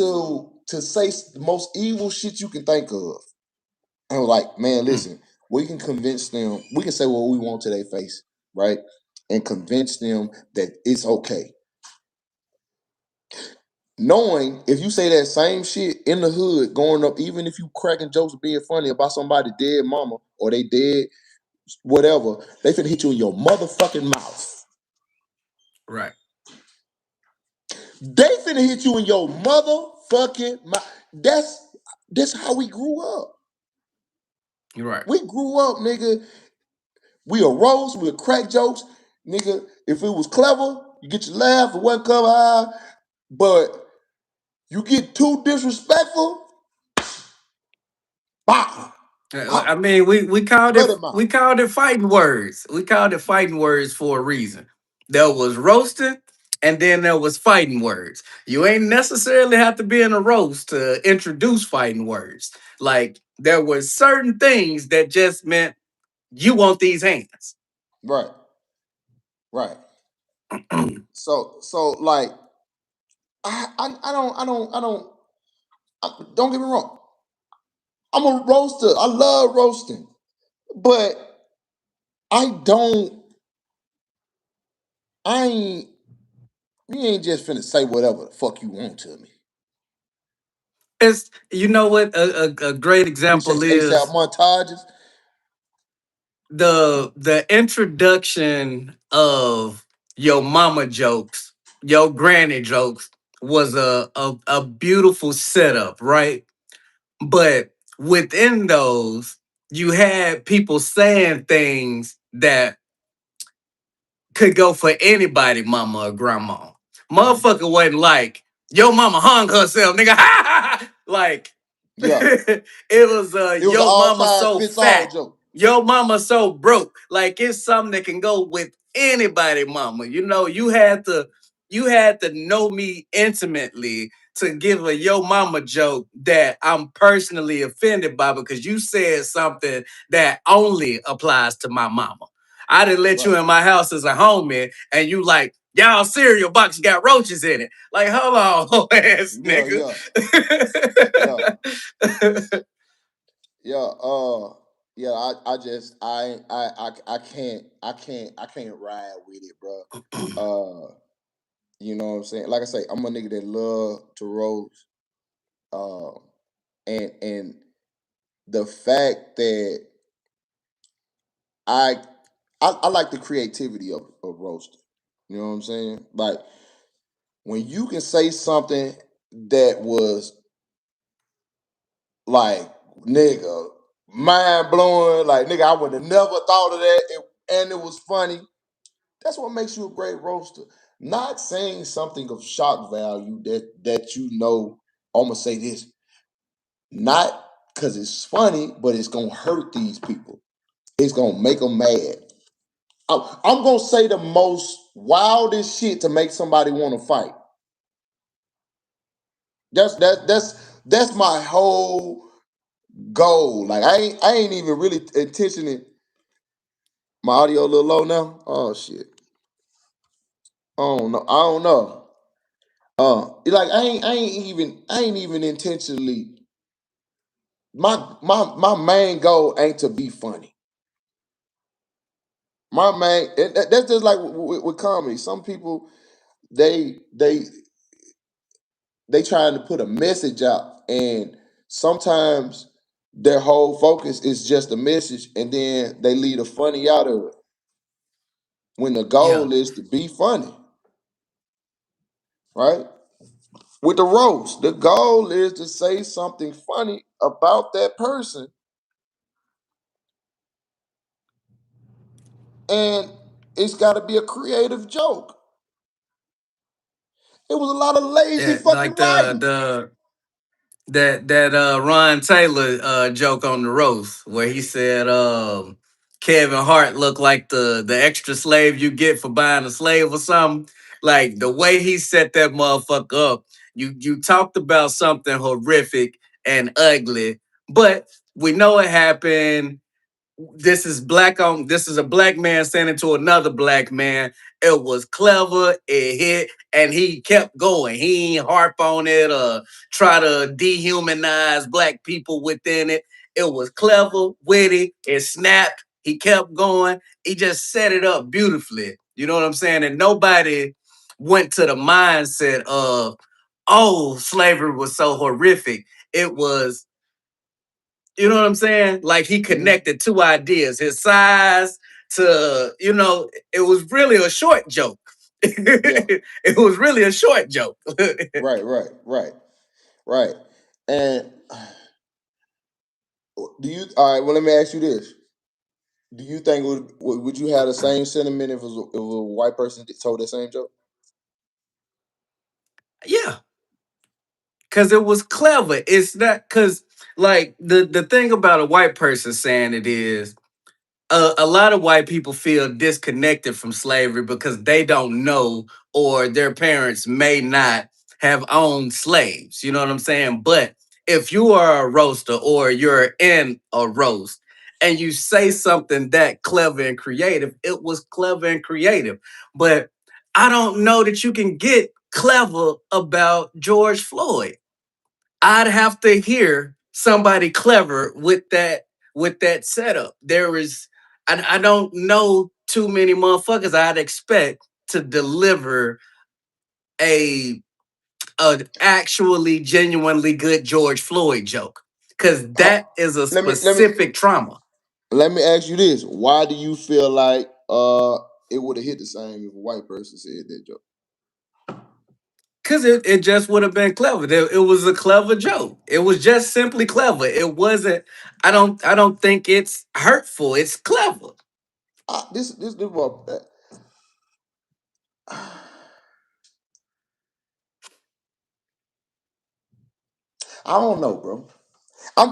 to say the most evil shit you can think of. And was like, man, Mm. listen, we can convince them. We can say what we want to their face, right? And convince them that it's okay. Knowing if you say that same shit in the hood, going up, even if you cracking jokes being funny about somebody dead mama or they dead whatever, they finna hit you in your motherfucking mouth. Right. They finna hit you in your motherfucking mouth. That's how we grew up. You're right. We grew up, nigga. We'll roast, we'll crack jokes, nigga. If it was clever, you get your laugh. If it wasn't clever, but you get too disrespectful, bah, I pop, mean, we called it cut him out. fighting words. We called it fighting words for a reason. There was roasting, and then there was fighting words. You ain't necessarily have to be in a roast to introduce fighting words. Like there were certain things that just meant you want these hands. Right, right. So like don't get me wrong. I'm a roaster. I love roasting. But I don't I ain't you ain't just finna say whatever the fuck you want to me. It's you know what a great example Appreciate your ASAP is montages. the introduction of your mama jokes, your granny jokes was a beautiful setup, right? But within those, you had people saying things that could go for anybody, mama or grandma. Mhm. Motherfucker wasn't like, yo mama hung herself, nigga. Like Yeah. it was It was an yo all mama size so fits all fat, joke. yo mama so broke. Like it's something that can go with anybody, mama. You know, you had to know me intimately to give a yo mama joke that I'm personally offended by because you said something that only applies to my mama. I didn't let Right. you in my house as a homie, and you like, y'all cereal box got roaches in it. Like, hold on, ass Yeah, nigga. yeah, yeah, yeah. Yeah. I just, I can't ride with it, bro. You know what I'm saying? Like I say, I'm a nigga that love to roast. Uh, and the fact that I, I like the creativity of roasting. You know what I'm saying? Like when you can say something that was like, nigga, mind blowing, like, nigga, I would have never thought of that, and it was funny. That's what makes you a great roaster. Not saying something of shock value that you know. I'm gonna say this, not because it's funny, but it's gonna hurt these people. It's gonna make them mad. I'm gonna say the most wildest shit to make somebody want to fight. That's my whole goal. Like I ain't even really intentionally. My audio a little low now. Oh shit. I don't know. I don't know. Like I ain't even intentionally. My main goal ain't to be funny. My main that's just like with comedy. Some people they they they trying to put a message out, and sometimes their whole focus is just a message, and then they leave the funny out of it when the Yeah, goal is to be funny, right? With the roast, the goal is to say something funny about that person, and it's got to be a creative joke. It was a lot of lazy yeah, fucking like writing. that Ron Taylor joke on the roast where he said Kevin Hart looked like the extra slave you get for buying a slave or something. Like the way he set that motherfucker up, you talked about something horrific and ugly, but we know it happened. This is a black man saying it to another black man. It was clever, it hit, and he kept going. He ain't harp on it or try to dehumanize black people within it. It was clever, witty, it snapped. He kept going. He just set it up beautifully. You know what I'm saying? And nobody went to the mindset of, oh, slavery was so horrific. It was, you know what I'm saying? Like he Mhm. connected two ideas, his size to, it was really a short joke. Yeah, It was really a short joke. right. And do you? All right. Well, let me ask you this: do you think would you have the same sentiment if it was a white person that told that same joke? Yeah, because it was clever. It's not because like the thing about a white person saying it is a lot of white people feel disconnected from slavery because they don't know or their parents may not have owned slaves. You know what I'm saying? But if you are a roaster or you're in a roast and you say something that clever and creative, it was clever and creative. But I don't know that you can get clever about George Floyd. I'd have to hear somebody clever with that setup. I don't know too many motherfuckers I'd expect to deliver a actually genuinely good George Floyd joke. Cause How, that is a let me specific trauma. let me ask you this: why do you feel like it would have hit the same if a white person said that joke? Cause it just would have been clever. It was a clever joke. It was just simply clever. It wasn't, I don't think it's hurtful. It's clever. This what I don't know, bro. I'm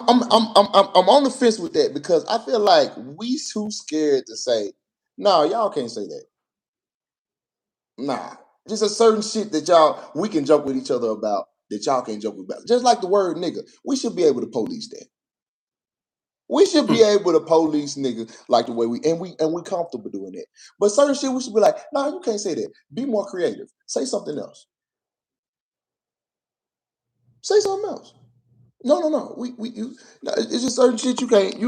on the fence with that because I feel like we too scared to say, no, y'all can't say that. Nah. Just a certain shit that y'all we can joke with each other about that y'all can't joke about. Just like the word nigga. We should be able to police that. We should be Hmm. able to police nigga like the way we comfortable doing that. But certain shit we should be like, nah, you can't say that. Be more creative. Say something else. Say something else. No. No, it's just certain shit you can't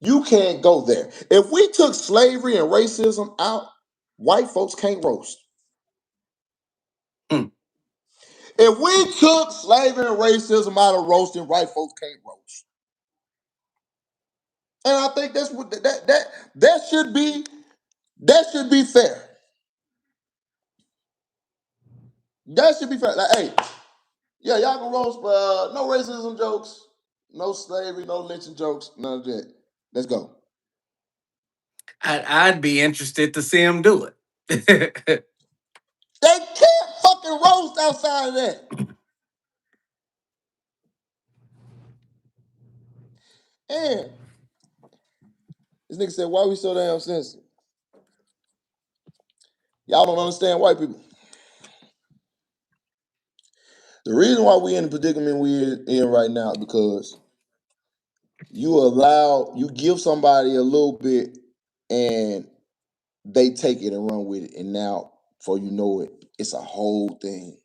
you can't go there. If we took slavery and racism out, white folks can't roast. Hmm. If we took slavery and racism out of roasting, white folks can't roast. And I think that's what that should be fair. That should be fair. Like, hey, yeah, y'all can roast, but no racism jokes, no slavery, no lynching jokes, none of that. Let's go. I'd be interested to see him do it. They can't fucking roast outside of that. And this nigga said, why we so damn sensitive? Y'all don't understand white people. The reason why we in the predicament we're in right now is because you give somebody a little bit and they take it and run with it. And now, before you know it, it's a whole thing.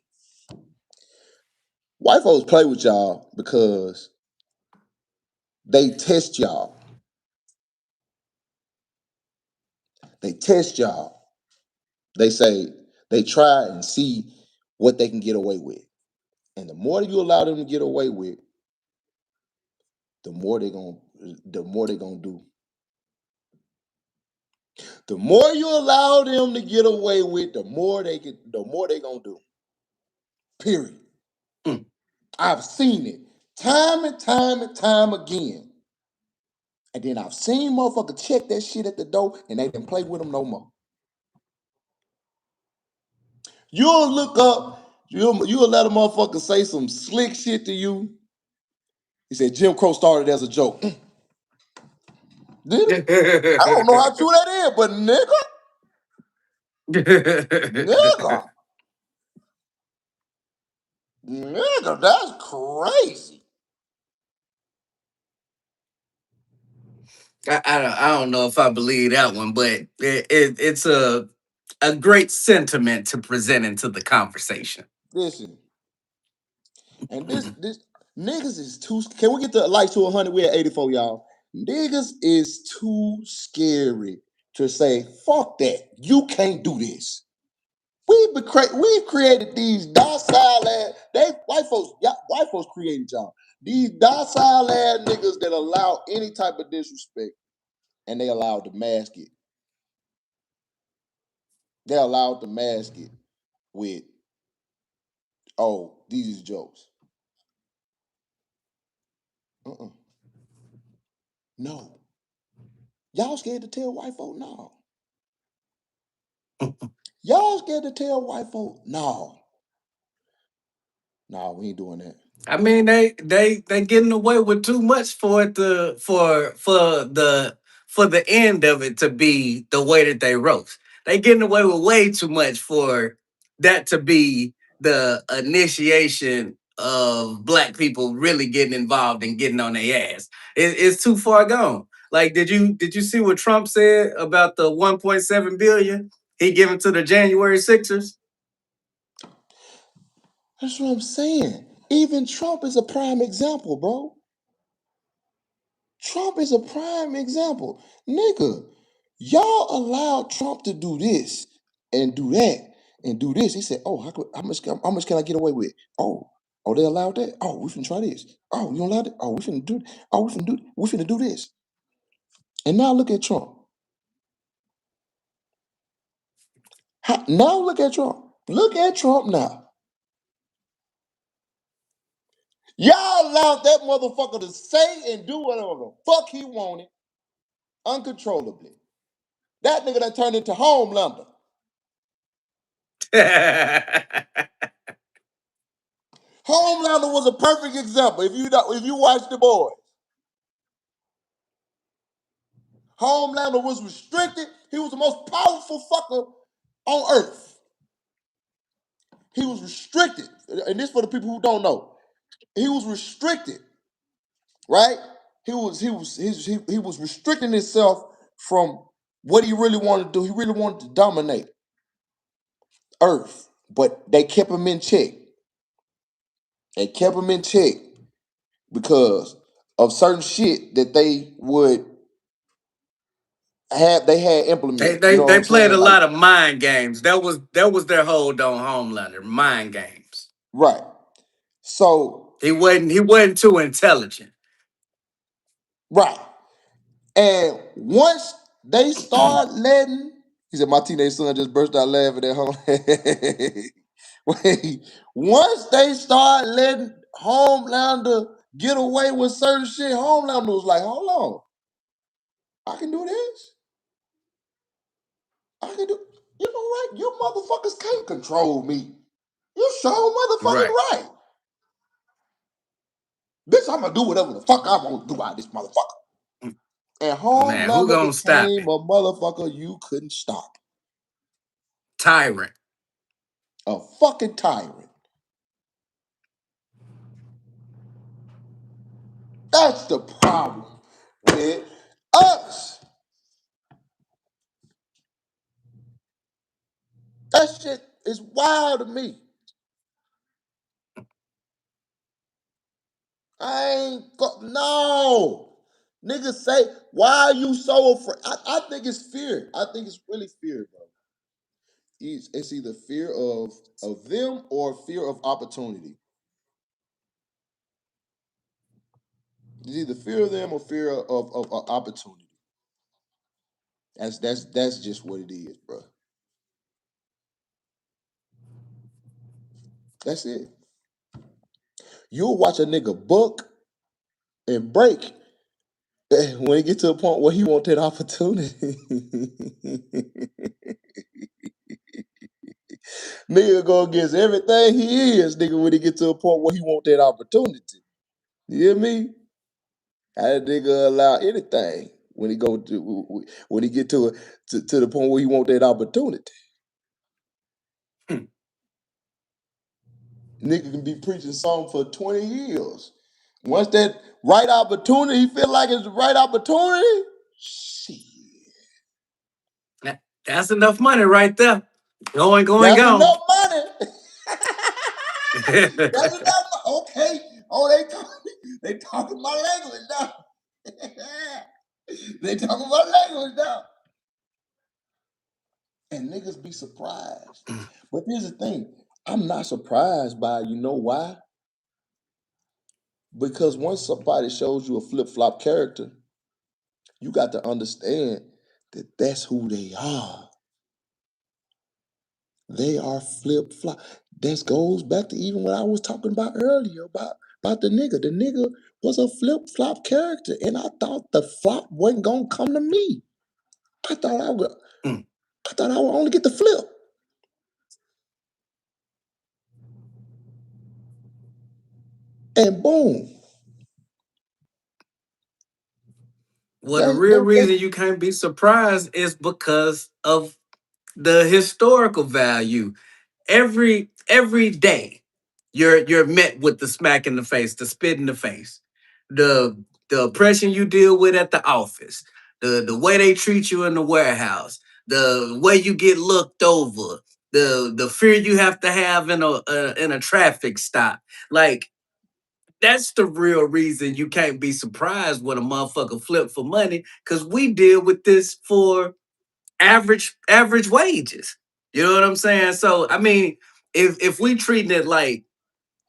White folks play with y'all because they test y'all. They test y'all. They say they try and see what they can get away with. And the more you allow them to get away with, the more they're gonna do. The more you allow them to get away with, the more they gonna do. Period. Mm. I've seen it time and time and time again. And then I've seen motherfuckers check that shit at the door and they didn't play with them no more. You'll look up, you'll let a motherfucker say some slick shit to you. He said Jim Crow started as a joke. Did it? I don't know how true that is, but nigga, nigga, that's crazy. I don't know if I believe that one, but it's a great sentiment to present into the conversation. Listen, and this niggas is too. Can we get the lights to 100? We're at 84, y'all. Niggas is too scary to say fuck that. You can't do this. We've created these docile ass. White folks created y'all. These docile ass niggas that allow any type of disrespect, and they allowed to mask it. They allowed to mask it with, oh, these is jokes. Uh-uh. No. Y'all scared to tell white folk no. Y'all scared to tell white folk no. No, we ain't doing that. I mean, they getting away with too much for it to for the end of it to be the way that they roast. They getting away with way too much for that to be the initiation of black people really getting involved and getting on their ass. It's too far gone. Like, did you see what Trump said about the 1.7 billion he giving to the January Sixers? That's what I'm saying. Even Trump is a prime example, bro. Trump is a prime example. Nigga, y'all allowed Trump to do this and do that and do this. He said, oh, how much can I get away with? Oh, they allowed that? Oh, we finna try this. Oh, you don't allow that? Oh, we finna do Oh, we finna do this. And now look at Trump. Now look at Trump. Look at Trump now. Y'all allowed that motherfucker to say and do whatever the fuck he wanted uncontrollably. That nigga that turned into Homelander. Homelander was a perfect example. If you watch The Boys, Homelander was restricted. He was the most powerful fucker on earth. He was restricted, and this for the people who don't know. He was restricted, right? He was restricting himself from what he really wanted to do. He really wanted to dominate Earth, but they kept him in check. They kept him in check because of certain shit that they had They, implemented. You they know what they I'm played a saying? Like, lot of mind games. That was their hold on Homelander. Mind games. right. So, He wasn't too intelligent. right. And once they start letting, he said, my teenage son just burst out laughing at home. Wait, once they start letting Homelander get away with certain shit, Homelander was like, hold on, I can do this. I can do. You know what? You motherfuckers can't control me. You sure motherfucking Right. right. Bitch, I'm gonna do whatever the fuck I want to do out of this motherfucker. And Man, who Homelander gonna stop became him? a motherfucker you couldn't stop. Tyrant. A fucking tyrant. That's the problem with us. That shit is wild to me. I ain't got no. Niggas say, why are you so afraid? I think it's fear. I think it's really fear, bro. It's either fear of them or fear of opportunity. It's either fear of them or fear of opportunity. That's just what it is, bro. That's it. You'll watch a nigga buck and break when he get to a point where he want that opportunity. Nigga go against everything he is, nigga, when he get to a point where he want that opportunity. You hear me? That nigga allow anything when he go to when he get to the point where he want that opportunity. Hmm. Nigga can be preaching something for 20 years. Once that right opportunity, he feel like it's the right opportunity. Shit. That's enough money right there. Going, going, That's gone. enough money. That's enough. Okay. Oh, they talking my language now. They talking my language now. And niggas be surprised. But here's the thing. I'm not surprised by it. You know why? Because once somebody shows you a flip-flop character, you got to understand that that's who they are. They are flip flop. This goes back to even what I was talking about earlier about the nigga. The nigga was a flip flop character, and I thought the flop wasn't gonna come to me. I thought I would. Mm. I thought I would only get the flip, and boom. Well, the That, real that, reason that, you can't be surprised is because of the historical value. Every day, you're met with the smack in the face, the spit in the face, the the oppression you deal with at the office, the way they treat you in the warehouse, the way you get looked over, the fear you have to have in a traffic stop. Like that's the real reason you can't be surprised when a motherfucker flip for money, because we deal with this for average wages. You know what I'm saying? So I mean, if we treating it like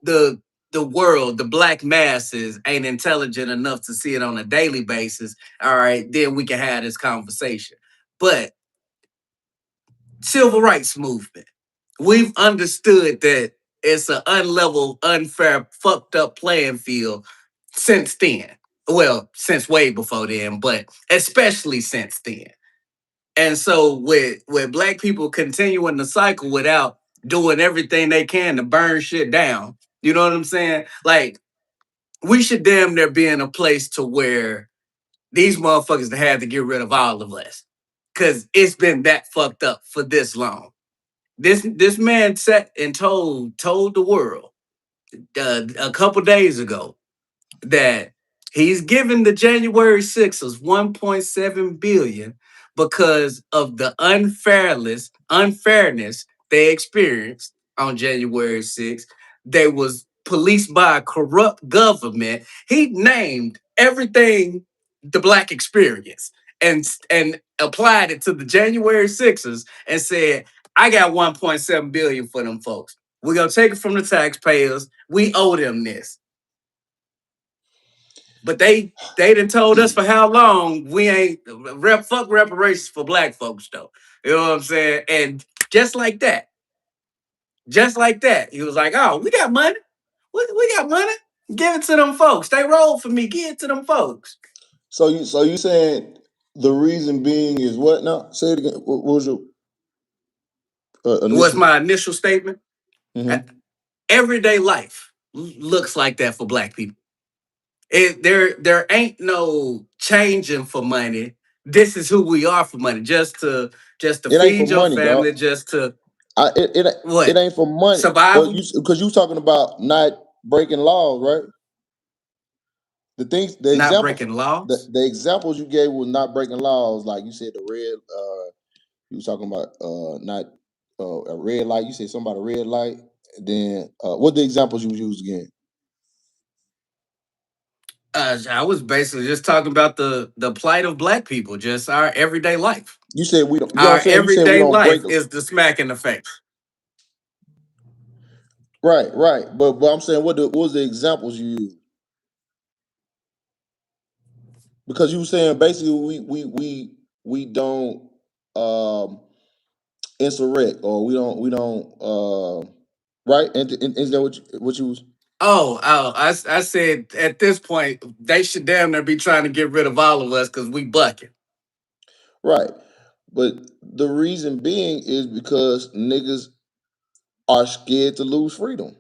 the the world, the black masses ain't intelligent enough to see it on a daily basis, all right, then we can have this conversation. But civil rights movement, we've understood that it's an unlevel, unfair, fucked up playing field since then. Well, since way before then, but especially since then. And so with black people continuing the cycle without doing everything they can to burn shit down, you know what I'm saying? Like we should damn near be in a place to where these motherfuckers had to get rid of all of us. Cause it's been that fucked up for this long. This man sat and told the world a couple days ago that he's giving the January 6ers 1.7 billion because of the unfairness they experienced on January 6th. They was policed by a corrupt government. He named everything the black experience and applied it to the January 6ers and said, I got 1.7 billion for them folks. We're gonna take it from the taxpayers. We owe them this. But they done told us for how long we ain't fuck reparations for black folks though. You know what I'm saying? And just like that, Just like that. He was like, "Oh, we got money. We got money. Give it to them folks. They roll for me. Give it to them folks." So you saying the reason being is what now? Say it again. What was your Was initial? my initial statement. Uh, Mm-hmm. Everyday life looks like that for black people. There ain't no changing for money. This is who we are for money. Just to It ain't for feed your money, dog. family. Just to It what? ain't for money, but Survival. you because you talking about not breaking laws, right? The things, the Not examples, breaking laws. the examples you gave was not breaking laws. Like you said, the red. You was talking about not a red light. You said something about a red light. Then what the examples you used again? I was basically just talking about the plight of black people, just our everyday life. You said we don't. You know what I'm Our saying? You said we everyday don't break. life is the smack in the face. Right, right. But I'm saying what was the examples you used? Because you were saying basically we don't um insurrect or we don't right? And is that what you was I said at this point they should damn near be trying to get rid of all of us because we bucking. right? But the reason being is because niggas are scared to lose freedom.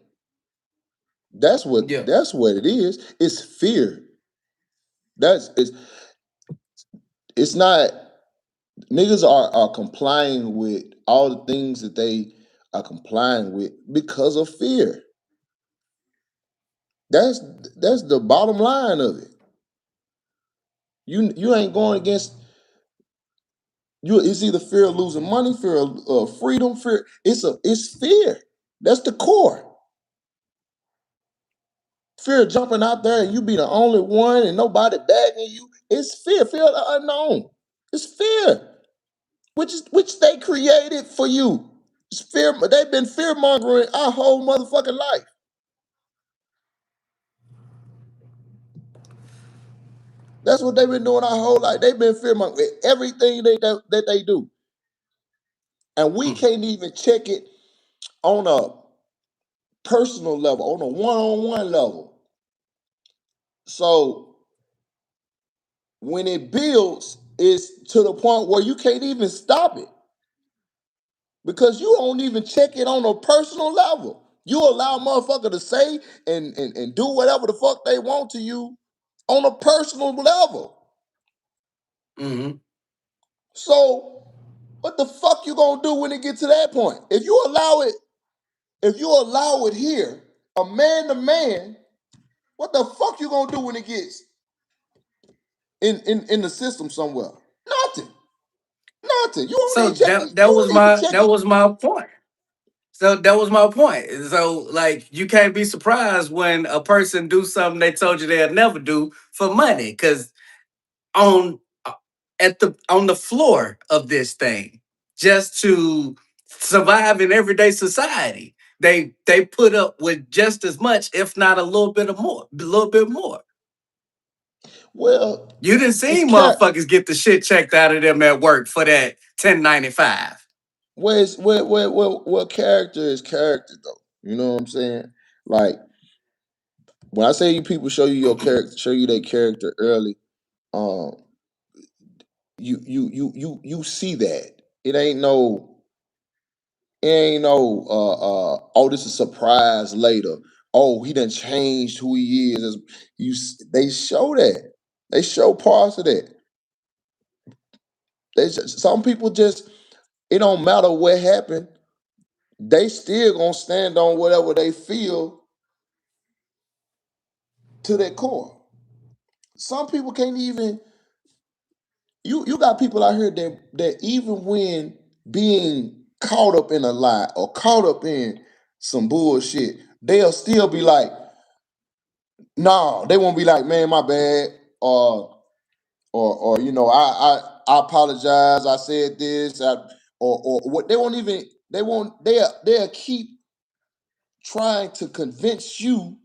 Yeah. That's what it is. It's fear. That's it's not niggas are complying with all the things that they are complying with because of fear. That's that's the bottom line of it. You ain't going against you. It's either fear of losing money, fear of freedom, fear. It's fear. That's the core. Fear of jumping out there and you be the only one and nobody bagging you. It's fear. Fear of the unknown. It's fear, which they created for you. It's fear. They've been fear mongering our whole motherfucking life. That's what they've been doing our whole life. They've been fear mongering everything that they do, and we Mm. can't even check it on a personal level, on a one-on-one level. So when it builds, it's to the point where you can't even stop it because you don't even check it on a personal level. You allow a motherfucker to say and do whatever the fuck they want to you on a personal level. Mm-hmm. So what the fuck you gonna do when it get to that point? If you allow it here, a man to man, what the fuck you gonna do when it gets in the system somewhere? Nothing. Nothing. You don't So even check it. You that was don't even my check that it. was my point. So that was my point. So like you can't be surprised when a person do something they told you they'll never do for money. Cause on at the on the floor of this thing, just to survive in everyday society, they put up with just as much, if not a little bit of more, a little bit more. Well, You didn't it's see motherfuckers get the shit checked out of them at work for that 1095. where character is character though. You know what I'm saying? Like when I say you people show you your character, show you their character early, um, you see that. It ain't no oh, this is a surprise later. Oh, he done changed who he is. They show that. They show parts of that. Some people just it don't matter what happened. They still gonna stand on whatever they feel to their core. Some people can't even you got people out here that even when being caught up in a lie or caught up in some bullshit, they'll still be like, no, they won't be like, man, my bad, or I apologize, I said this, or what they won't even they won't they'll keep trying to convince you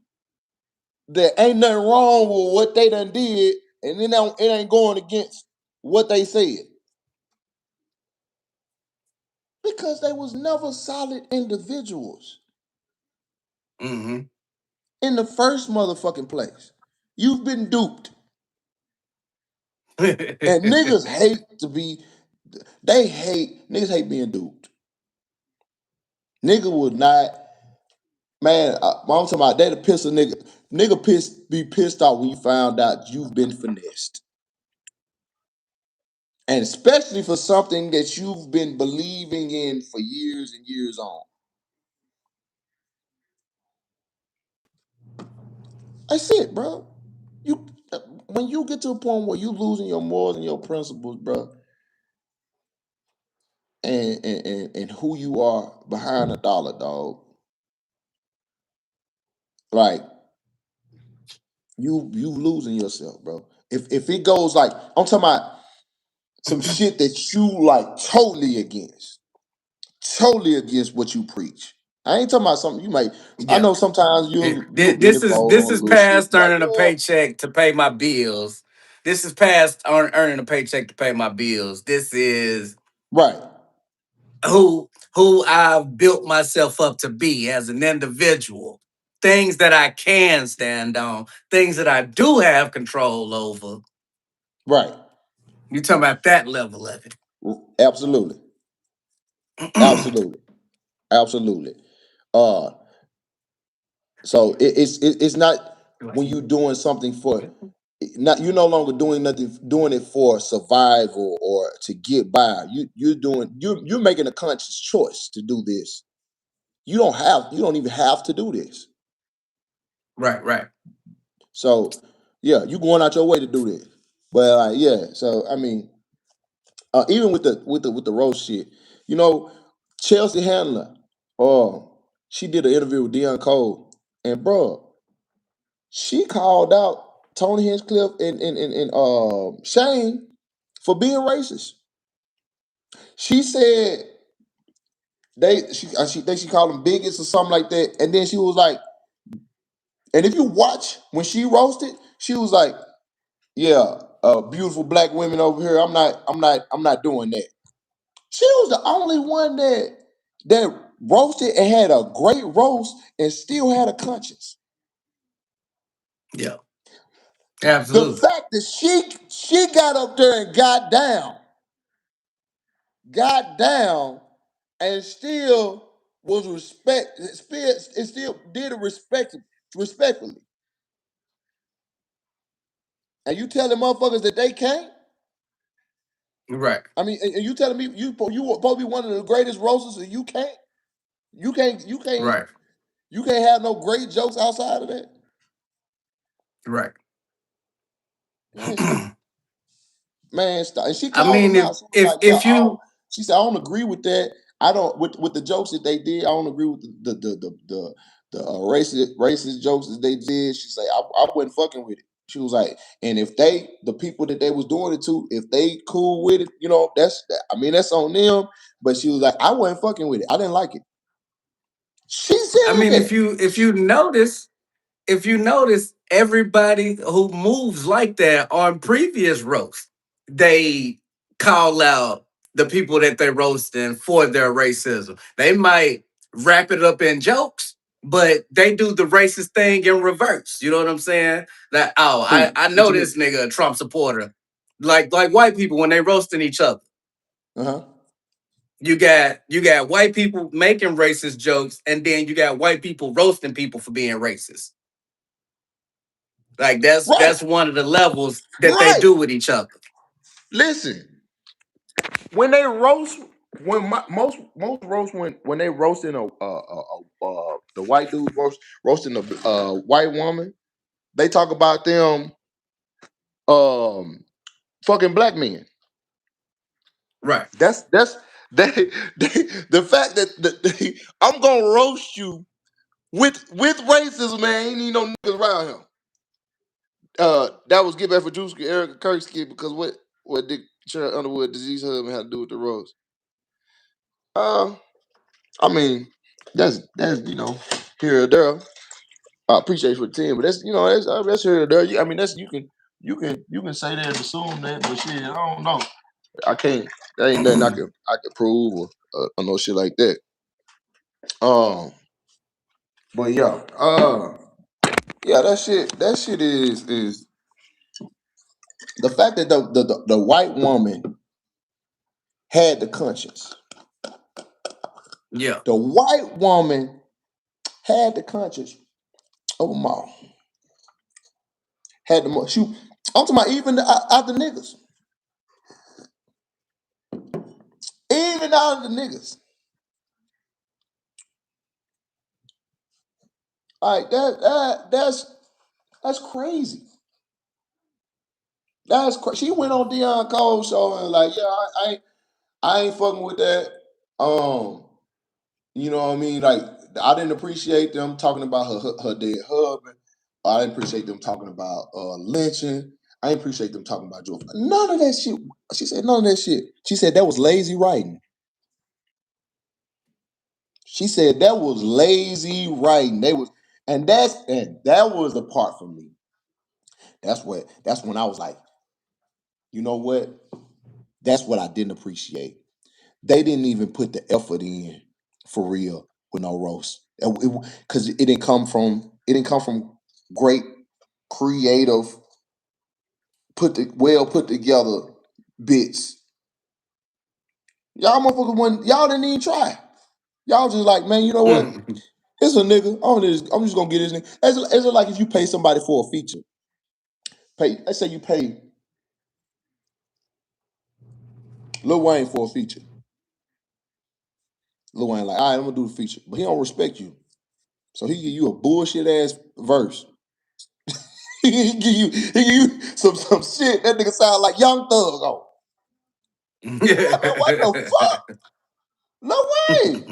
that ain't nothing wrong with what they done did, and it ain't going against what they said. Because they was never solid individuals Mm-hmm. in the first motherfucking place. You've been duped. And niggas hate to be, niggas hate being duped. Nigga would not, man, I'm talking about that'll piss a nigga. Be pissed off when you found out you've been finessed. And especially for something that you've been believing in for years and years on. That's it, bro. You when you get to a point where you losing your morals and your principles, bro, and who you are behind a dollar, dog, like you losing yourself, bro. If it goes like I'm talking about some shit that you like totally against what you preach. I ain't talking about something you might. I Yeah. know sometimes you'll be involved This on a is little shit. past Be like, earning a yeah, paycheck to pay my bills. This is past earning a paycheck to pay my bills. This is right, who I've built myself up to be as an individual. Things that I can stand on, things that I do have control over. right, You talking about that level of absolutely, it. absolutely, absolutely. Uh, so it's not when you doing something for not you're no longer doing nothing doing it for survival or to get by. You're making a conscious choice to do this. You don't even have to do this. Right, right. So yeah, you going out your way to do this. But yeah, so I mean, even with the roast shit, you know, Chelsea Handler, she did an interview with Deion Cole, and bro, she called out Tony Hinchcliffe and Shane for being racist. She said she think she called them bigots or something like that, and then she was like, and if you watch when she roasted, she was like, yeah, beautiful black women over here. I'm not doing that. She was the only one that roasted and had a great roast and still had a conscience. Yeah, The absolutely. fact that she got up there and got down, and still was still did it respectfully. And you telling motherfuckers that they can't? Right, I mean, and you telling me you were supposed to be one of the greatest roasters and you can't? You can't you can't right, you can't have no great jokes outside of that? right. Man, stop. Man, stop. And she I called mean, them out. She was like, "Yeah, if you, she said I don't agree with that. I don't with the jokes that they did. I don't agree with the racist jokes that they did." She said, I wasn't fucking with it." She was like, "And if the people that they was doing it to, if they cool with it, you know, I mean, that's on them." But she was like, "I wasn't fucking with it. I didn't like it." She I said mean, that. if you notice, everybody who moves like that on previous roasts, they call out the people that they're roasting for their racism. They might wrap it up in jokes, but they do the racist thing in reverse. You know what I'm saying? That Who? I What know you mean? this nigga a Trump supporter. Like white people when they roasting each other. Uh huh. You got white people making racist jokes, and then you got white people roasting people for being racist. Like Right. that's one of the levels that they Right. do with each other. Listen, when they roast, most roast when they roasting the white dude roasting the white woman, they talk about them um fucking black men. Right. That's they, they the fact that I'm gonna roast you with racism, man. Ain't even no niggas around him. That was Get Back for Juice, Eric Kirksky, because what Dick Sharon Underwood disease husband had to do with the roast. Uh, I mean, that's here or there. I appreciate you for the team, but that's here or there. I mean, that's you can say that and assume that, but shit, I don't know. I can't. There ain't nothing I can prove or no shit like that. But yeah, yeah, that shit is the fact that the white woman had the conscience. Yeah. The white woman had the conscience of them all. Had the most. She, I'm talking about even out the niggas, even out of the niggas. Like that's crazy. That's crazy. She went on Deion Cole show and like, yeah, I ain't fucking with that. Um, you know what I mean? Like, I didn't appreciate them talking about her dead husband. I didn't appreciate them talking about lynching. I didn't appreciate them talking about Joe. None of that shit. She said none of that shit. She said that was lazy writing. She said that was lazy writing. They was, and that was the part for me. That's when I was like, you know what? That's what I didn't appreciate. They didn't even put the effort in for real with no roast. Because it didn't come from great creative put together bits. Y'all motherfuckers y'all didn't even try. Y'all just like, man, you know what? It's a nigga. I'm just gonna get this nigga. It's like if you pay somebody for a feature. Let's say you pay Lil Wayne for a feature. Lil Wayne like, all right, I'm gonna do the feature, but he don't respect you, so he give you a bullshit ass verse. He give you some shit that nigga sound like Young Thug on. What the fuck? No way.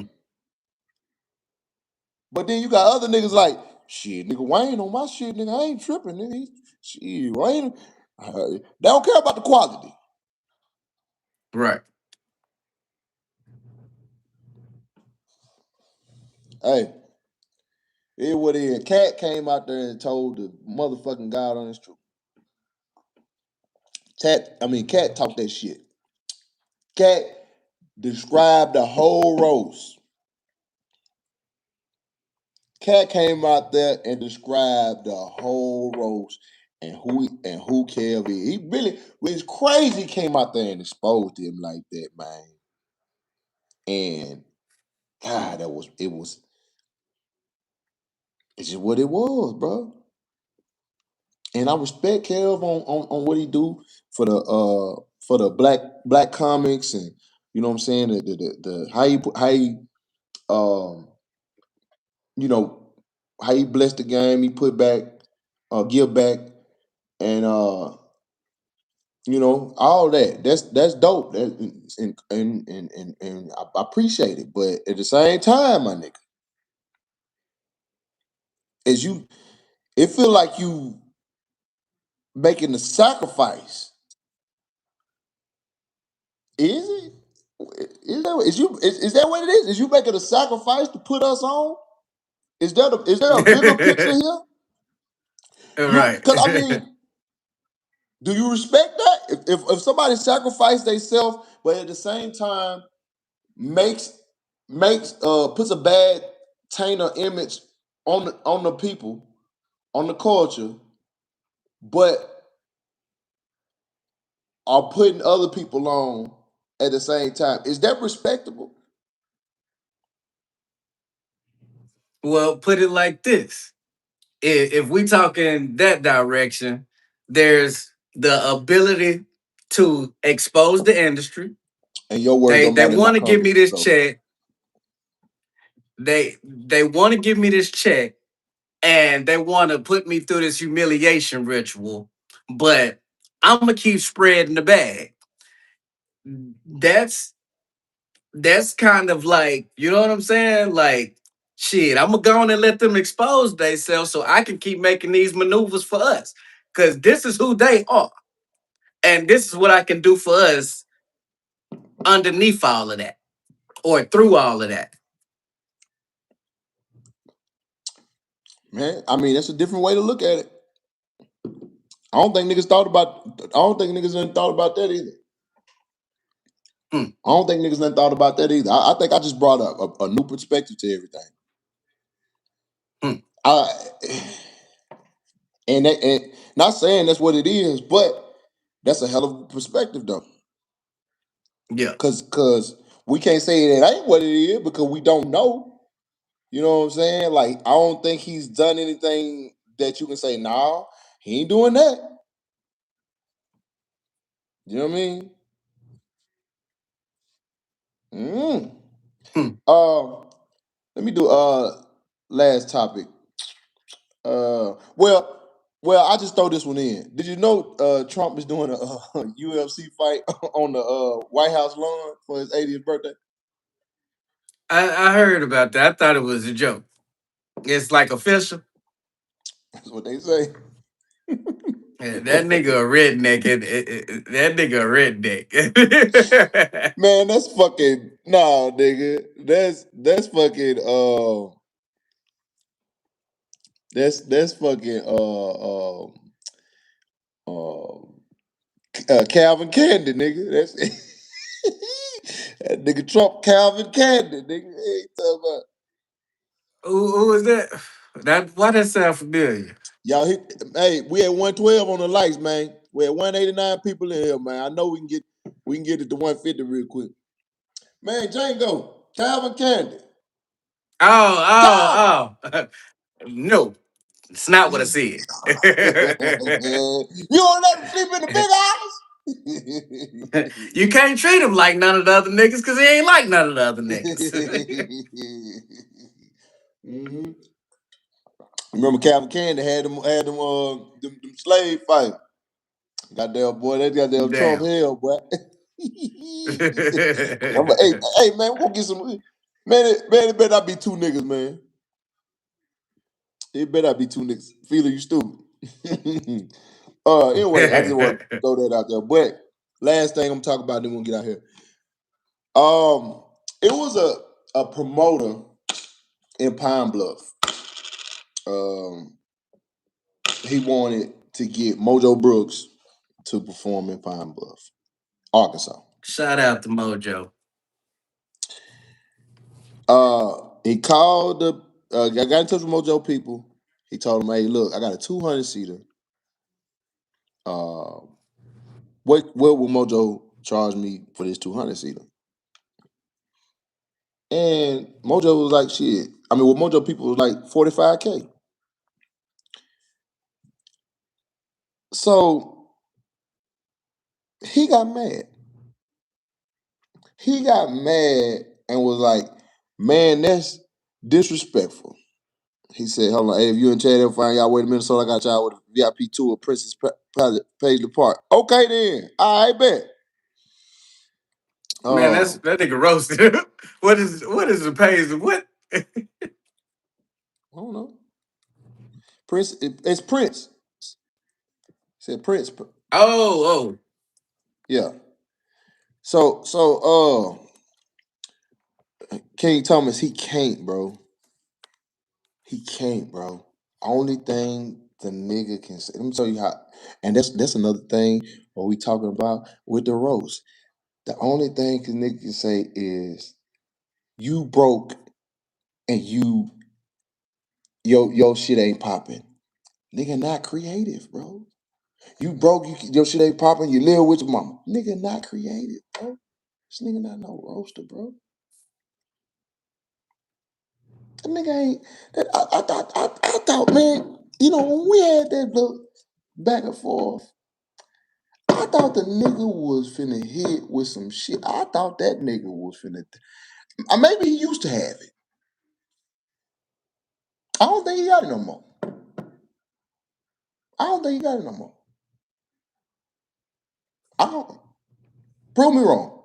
But then you got other niggas like, shit, nigga, Wayne on my shit, nigga. I ain't tripping, nigga. Shit, Wayne. They don't care about the quality. Right. Hey, it what it is. Cat came out there and told the motherfucking God on his truth. Cat talked that shit. Cat described the whole roast. Cat came out there and described the whole roast and who Kev is. He really, it's crazy. Came out there and exposed him like that, man. And God, it's just what it was, bro. And I respect Kev on what he do for the black comics and you know what I'm saying the how he um you know how he blessed the game, he put back give back and you know all that. That's dope. And I appreciate it. But at the same time, my nigga, as you it feel like you making the sacrifice. Is it? Is that what it is? Is you making a sacrifice to put us on? Is there a bigger picture here? You Right. because I mean, do you respect that? If somebody sacrificed themselves, but at the same time makes puts a bad taint or image on the people, on the culture, but are putting other people on at the same time, is that respectable? Well, put it like this. If we talk in that direction, there's the ability to expose the industry. And your words They don't they matter in my want to give me comments. this So check. They want to give me this check and they want to put me through this humiliation ritual, but I'm gonna keep spreading the bag. That's that's kind of like, you know what I'm saying? Like, shit, I'm gonna go on and let them expose themselves so I can keep making these maneuvers for us. Cause this is who they are. And this is what I can do for us underneath all of that or through all of that. man, I mean that's a different way to look at it. I don't think niggas done thought about that either. Hmm. I don't think niggas done thought about that either. I think I just brought a new perspective to everything. Hmm. I and not saying that's what it is, but that's a hell of a perspective though. Yeah. Cause we can't say it ain't what it is because we don't know. You know what I'm saying? Like I don't think he's done anything that you can say, nah, he ain't doing that. You know what I mean? Mm. Hmm. Um, let me do last topic. Well, I just throw this one in. Did you know Trump is doing a UFC fight on the White House lawn for his 80th birthday? I heard about that. I thought it was a joke. It's like official. That's what they say. Yeah, that nigga a redneck. That nigga a redneck. Man, that's fucking nah, nigga. That's fucking that's fucking uh Calvin Candy, nigga. That's that nigga Trump Calvin Candy, nigga. Hey, talking about Who is that? That why that sound familiar? y'all hit. Hey, we at 112 on the likes, man. We at 189 people in here, man. I know we can get it to 150 real quick. Man, Django, Calvin Candy, Calvin. Oh, oh, oh. No, it's not what I said. You don't let him sleep in the big house. You can't treat him like none of the other niggas because he ain't like none of the other niggas. hmm Remember Calvin Candy had them slave fight. Goddamn boy, that goddamn Trump Damn. hell, boy. Hey man, we're gonna get some it better not be two niggas, man. It better not be two niggas. Feeling you stupid. Anyway, I just want to throw that out there. But last thing I'm talking about, then we'll get out here. It was a promoter in Pine Bluff. Um, he wanted to get Mojo Brooks to perform in Pine Bluff, Arkansas. Shout out to Mojo. He called I got in touch with Mojo people. He told them, "Hey, look, I got a 200 seater. Uh, what will Mojo charge me for this 200 seater?" And Mojo was like, "Shit." I mean, Mojo people was like 45K. So he got mad. He got mad and was like, "Man, that's disrespectful." He said, "Hold on, hey, if you and Chad ever find y'all way to Minnesota, I got y'all with a VIP tour of Princess Paisley Park." Okay, then. I bet. Man, that's Um, that nigga roasted. What is the pays? What? I don't know. Prince, it's Prince. Said Prince. Oh, Yeah. King Thomas, he can't, bro. He can't, bro. Only thing the nigga can say. Let me tell you how. And that's another thing what we talking about with the roast. The only thing the nigga can say is you broke and your shit ain't popping. Nigga not creative, bro. You broke, your shit ain't popping, you live with your mama. Nigga not creative, bro. This nigga not no roaster, bro. That nigga ain't I thought, man, when we had that little back and forth, I thought the nigga was finna hit with some shit. I thought that nigga was finna maybe he used to have it. I don't think he got it no more. I don't think he got it no more. I don't prove me wrong.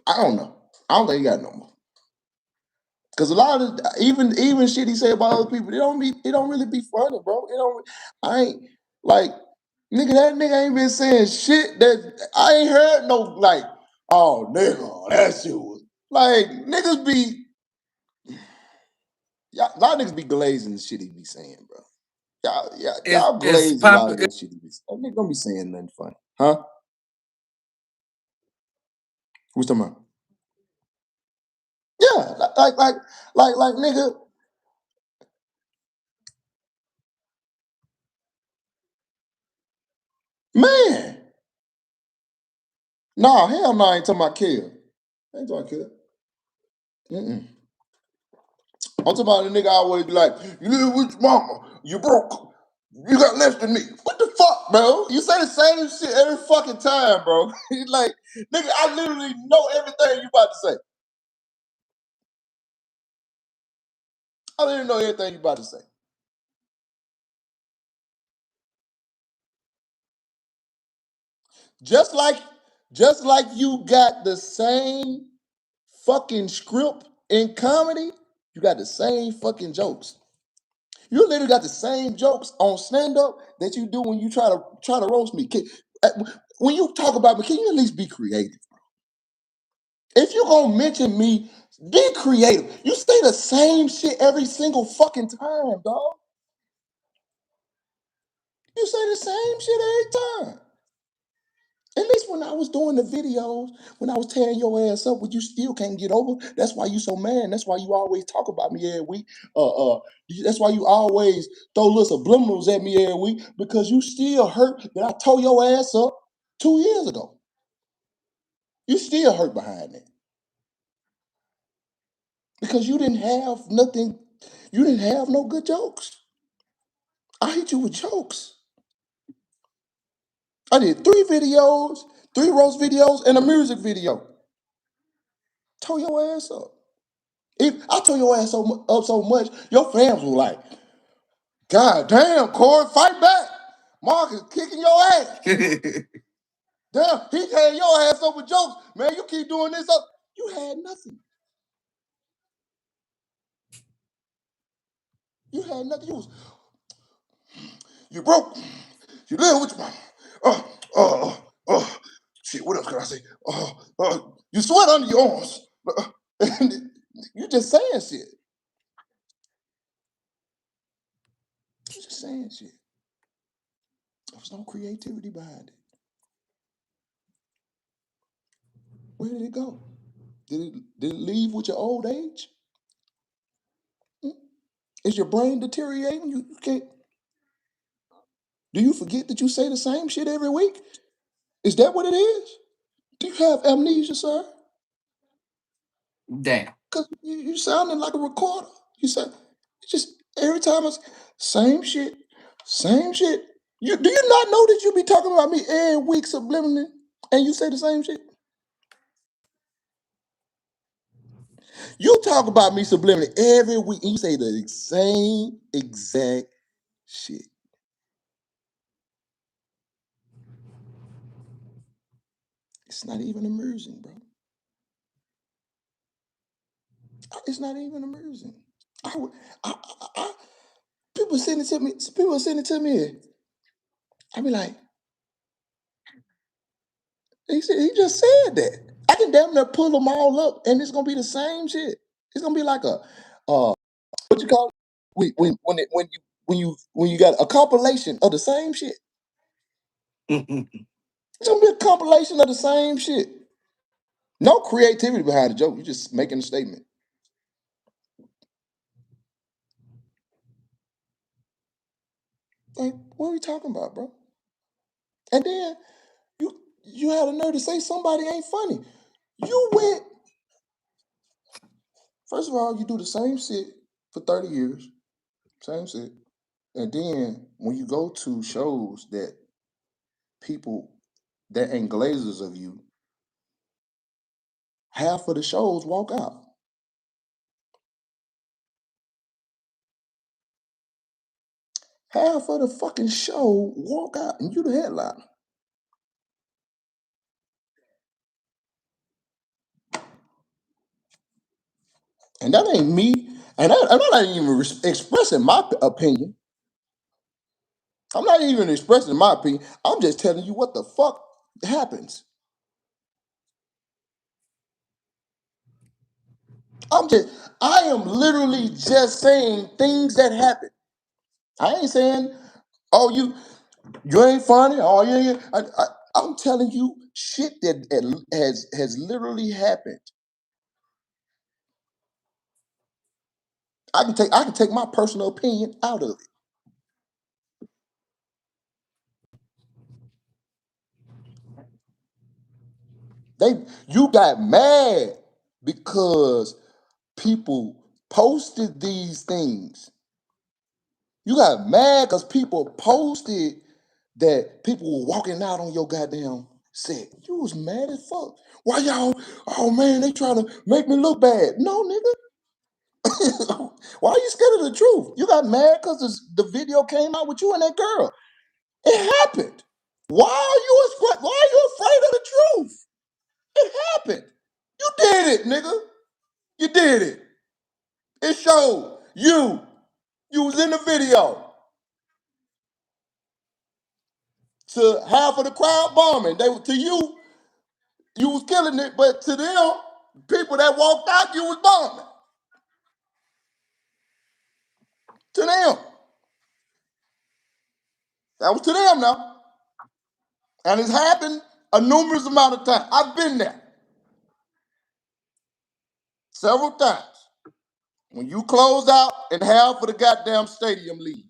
I don't know. I don't think he got it no more. Cause a lot of even shit he say about other people, it don't really be funny, bro. It don't. I ain't like nigga. That nigga ain't been saying shit that I ain't heard no like. Oh nigga, that shit was like niggas be a lot of niggas be glazing the shit he be saying, bro. Y'all it's glaze a pop. lot of this shit he be saying. That nigga don't be saying nothing funny, huh? Who's talking about? Yeah, like, nigga, man. Nah, hell no, I ain't talking about kill. I ain't talking about kill. Mm-mm. I'm talking about the nigga always be like, you live with your mama, you broke, you got less than me. What the fuck, bro? You say the same shit every fucking time, bro. He's like, nigga, I literally know everything you about to say. I literally know everything you about to say. Just like, just like you got the same fucking script in comedy, you got the same fucking jokes. You literally got the same jokes on stand up that you do when you try to roast me. Uh, when you talk about me, can you at least be creative? If you gonna mention me, be creative. You say the same shit every single fucking time, dog. You say the same shit every time. At least when I was doing the videos, when I was tearing your ass up, what you still can't get over. That's why you so mad. That's why you always talk about me every week. That's why you always throw little subliminals at me every week because you still hurt that I tore your ass up 2 years ago. You still hurt behind that because you didn't have nothing. You didn't have no good jokes. I hit you with jokes. I did 3 videos, 3 roast videos, and a music video. Tore your ass up. If I tore your ass up so much, your fans were like, God damn, Corey, fight back. Mark is kicking your ass. Damn, he tearing your ass up with jokes. Man, you keep doing this up. You had nothing. You had nothing. You broke. You live with your mama. Uh, uh, uh, uh. Shit, what else can I say? You sweat under your arms. You just saying shit. You just saying shit. There was no creativity behind it. Where did it go? Did it leave with your old age? Hmm? Is your brain deteriorating? You can't. Do you forget that you say the same shit every week? Is that what it is? Do you have amnesia, sir? Damn. Because you sounding like a recorder. You said just every time it's same shit, same shit. Do you not know that you be talking about me every week subliminally and you say the same shit? You talk about me subliminally every week and you say the same exact shit. It's not even amusing, bro. It's not even amusing. I, would- I, people send it to me. People send it to me. I be like, he just said that. I can damn near pull them all up, and it's gonna be the same shit. It's gonna be like a what you call it? When you got a compilation of the same shit. It's gonna be a compilation of the same shit. No creativity behind the joke. You're just making a statement. Like, what are we talking about, bro? And then you had a nerve to say somebody ain't funny. You went. First of all, you do the same shit for 30 years. Same shit. And then when you go to shows that people that ain't glazers of you, half of the shows walk out. Half of the fucking show walk out, and you the headliner. And that ain't me. And I'm not even expressing my opinion. I'm not even expressing my opinion. I'm just telling you what the fuck happens. I'm just, I am literally just saying things that happen. I ain't saying, oh, you ain't funny. Oh, yeah, yeah. I'm telling you, shit that has literally happened. I can take my personal opinion out of it. You got mad because people posted these things. You got mad because people posted that people were walking out on your goddamn set. You was mad as fuck. Why y'all? Oh man, they trying to make me look bad. No, nigga. Why are you scared of the truth? You got mad because the video came out with you and that girl. It happened. Why are you afraid of the truth? It happened. You did it, nigga. You did it. It showed you. You was in the video. To half of the crowd bombing. They to you, you was killing it, but to them, people that walked out, you was bombing. To them. That was to them now. And it's happened a numerous amount of times. I've been there several times. When you close out and half of the goddamn stadium leave.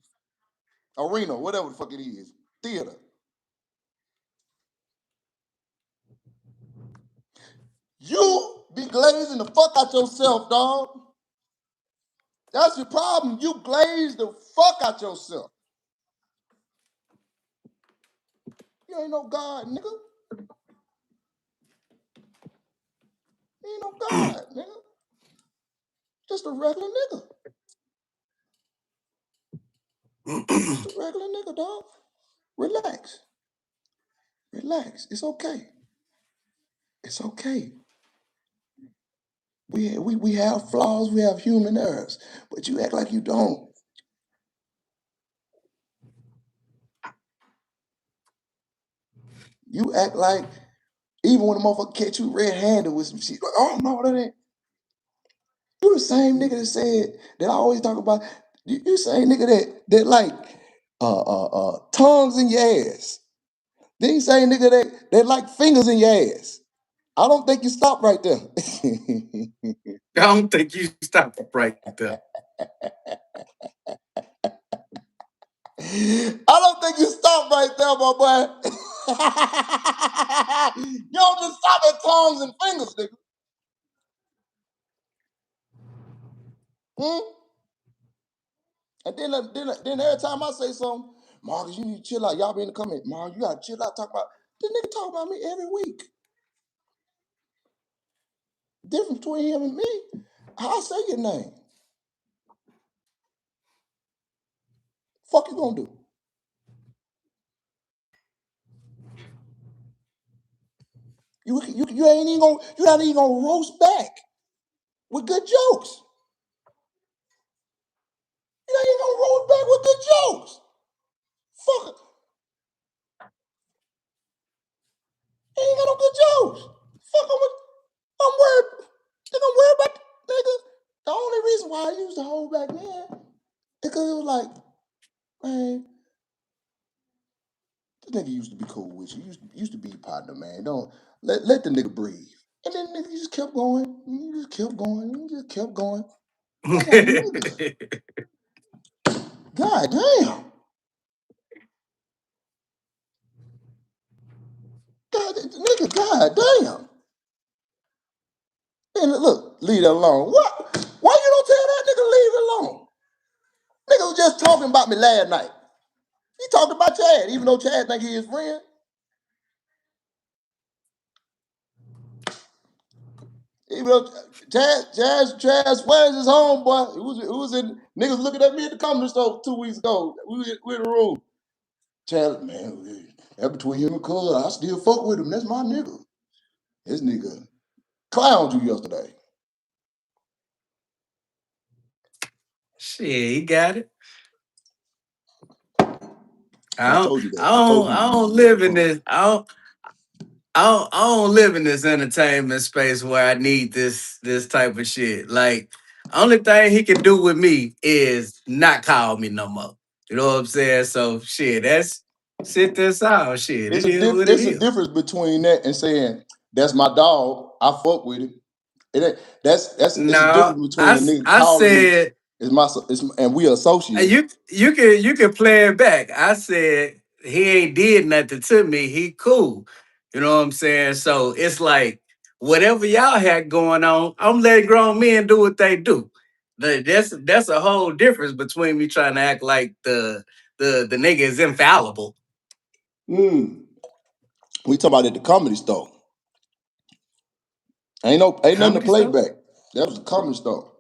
Arena, whatever the fuck it is. Theater. You be glazing the fuck out yourself, dog. That's your problem. You glaze the fuck out yourself. You ain't no God, nigga. You ain't no God, nigga. Just a regular nigga. Just a regular nigga, dog. Relax. Relax. It's okay. It's okay. We have flaws, we have human errors, but you act like you don't. You act like even when a motherfucker catch you red-handed with some shit, like, oh no, that ain't. You the same nigga that said that I always talk about. You same nigga that like tongues in your ass. Then you same nigga that like fingers in your ass. I don't think you stop right there. I don't think you stop right there. I don't think you stop right there, my boy. You don't just stop at tongues and fingers, nigga. Hmm? And then every time I say something, Marcus, you need to chill out. Y'all be in the comment, Marcus, you gotta chill out. Talk about this nigga talk about me every week. Difference between him and me, how I say your name. Fuck you gonna do? You ain't even gonna you not even gonna roast back with good jokes. You ain't even gonna roast back with good jokes. Fuck, you ain't got no good jokes. Fuck, I'm worried. I'm worried about nigga. The only reason why I used to hold back then because it was like, man, this nigga used to be cool with you. Used to be your partner, man. Don't let the nigga breathe. And then nigga just kept going. You just kept going. You just kept going. I'm like, nigga, god damn. God, nigga, god damn. And look, leave that alone. What? Why you don't tell that nigga leave it alone? Nigga was just talking about me last night. He talked about Chad, even though Chad think he his friend. Even though Chad swears his homeboy. Who was in niggas looking at me at the comedy store 2 weeks ago. We in the room. Chad, man, that between him and Cuz, I still fuck with him. That's my nigga. This nigga clowned you yesterday. Shit, he got it. I told you that. I told you I you don't used to make live in fun. this. I don't live in this entertainment space where I need this type of shit. Like, only thing he can do with me is not call me no more. You know what I'm saying? So shit, Sit this out. Shit, It's it a is what it it's a is. difference between that and saying that's my dog. I fuck with him. It ain't, that's it's a No, difference between a nigga I calling me said and we associate. you can play it back. I said he ain't did nothing to me. He cool. You know what I'm saying? So it's like whatever y'all had going on, I'm letting grown men do what they do. That's a whole difference between me trying to act like the nigga is infallible. Mm. We talk about at the comedy store. Ain't nothing to Comedy play stuff. back. That was the comedy store.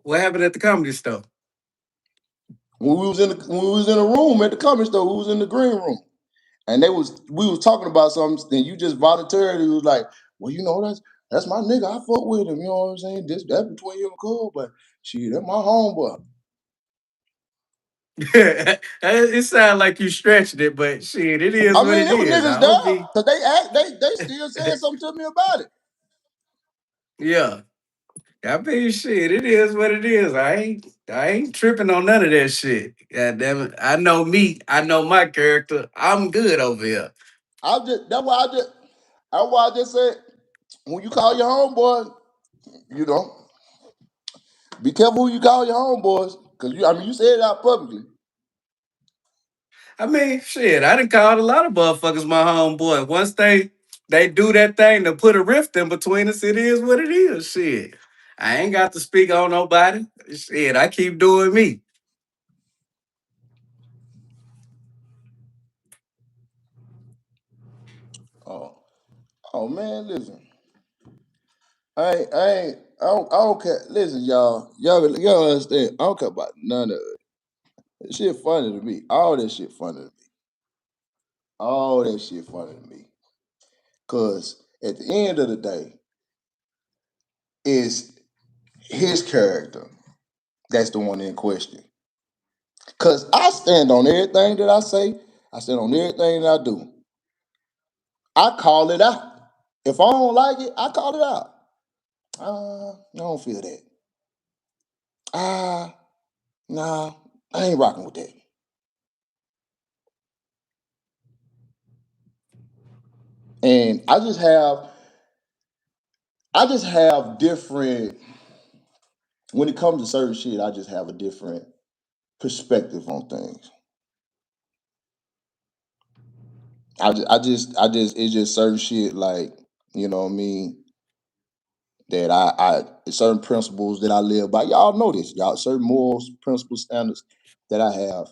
What happened at the comedy store? When we was in a room at the comedy store, we was in the green room. And we was talking about something, and you just voluntarily was like, well, that's my nigga. I fuck with him. You know what I'm saying? That's between you and Cole, but shit, that's my homeboy. It sounds like you stretched it, but shit, it is I what mean, it it was is. niggas I there don't be. because they still saying something to me about it. Yeah. I mean, shit, it is what it is. I ain't tripping on none of that shit. God damn it. I know me. I know my character. I'm good over here. I just that's why I just said when you call your homeboy, you know, be careful who you call your homeboys. Cause you said it out publicly. I mean, shit, I done called a lot of motherfuckers my homeboy. Once they do that thing to put a rift in between us, it is what it is. Shit. I ain't got to speak on nobody. Shit, I keep doing me. Oh, oh man, listen. I don't care. Listen, y'all understand. I don't care about none of it. That shit funny to me. All that shit funny to me. All that shit funny to me. Cause at the end of the day, it's his character that's the one in question. Cause I stand on everything that I say. I stand on everything that I do. I call it out. If I don't like it, I call it out. I don't feel that. Ah, nah, I ain't rocking with that. And I just have different when it comes to certain shit, I just have a different perspective on things. It's just certain shit like, you know what I mean, that certain principles that I live by. Y'all know this. Y'all certain morals, principles, standards that I have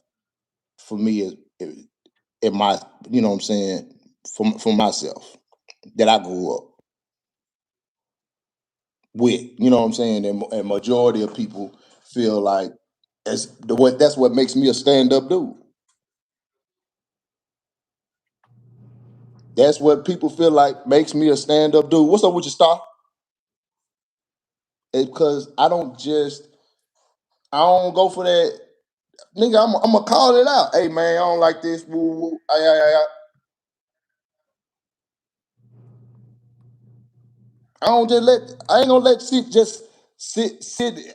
for me in my, you know what I'm saying, for myself that I grew up with. You know what I'm saying? And majority of people feel like that's what makes me a stand-up dude. That's what people feel like makes me a stand-up dude. What's up with your star? It's because I don't go for that. Nigga, I'm gonna call it out. Hey man, I don't like this. Woo, woo. Ay, ay, ay, ay. I ain't gonna let shit just sit.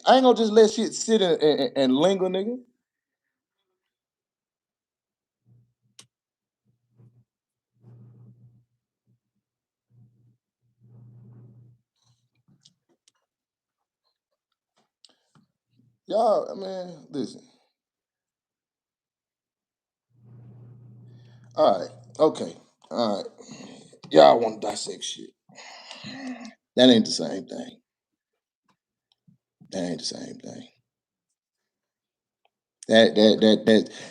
I ain't gonna just let shit sit and linger, nigga. Y'all, I mean, listen. All right, okay, all right. Y'all want to dissect shit. That ain't the same thing. That ain't the same thing.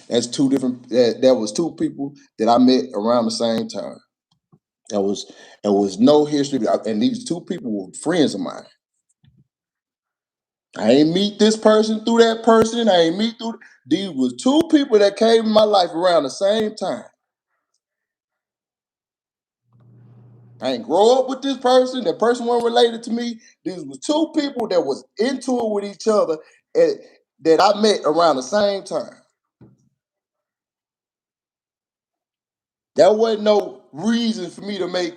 That's two different. That was two people that I met around the same time. There was there was no history, and these two people were friends of mine. I ain't meet this person through that person. I ain't meet through. These was two people that came in my life around the same time. I ain't grow up with this person. That person wasn't related to me. These was two people that was into it with each other and, that I met around the same time. There wasn't no reason for me to make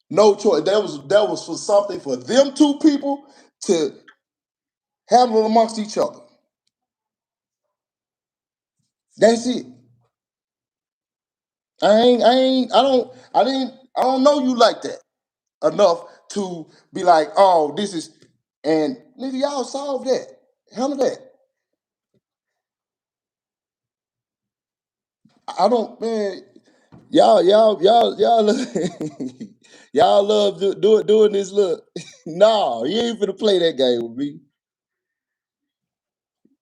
no choice. That was for something for them two people to handle amongst each other. That's it. I don't know you like that enough to be like, oh, this is, and nigga, y'all solve that. Handle that. I don't, man. Y'all, y'all love doing this. Look, no, you ain't finna play that game with me.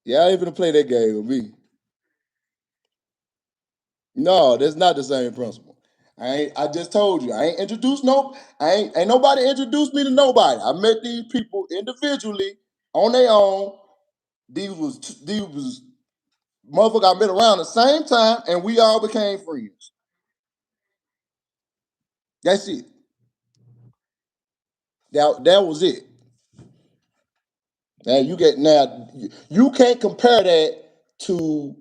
Y'all ain't finna play that game with me. No, that's not the same principle. I just told you. I ain't introduced no. Ain't nobody introduced me to nobody. I met these people individually on their own. These was motherfucker I met around the same time, and we all became friends. That's it. That was it. Now you can't compare that to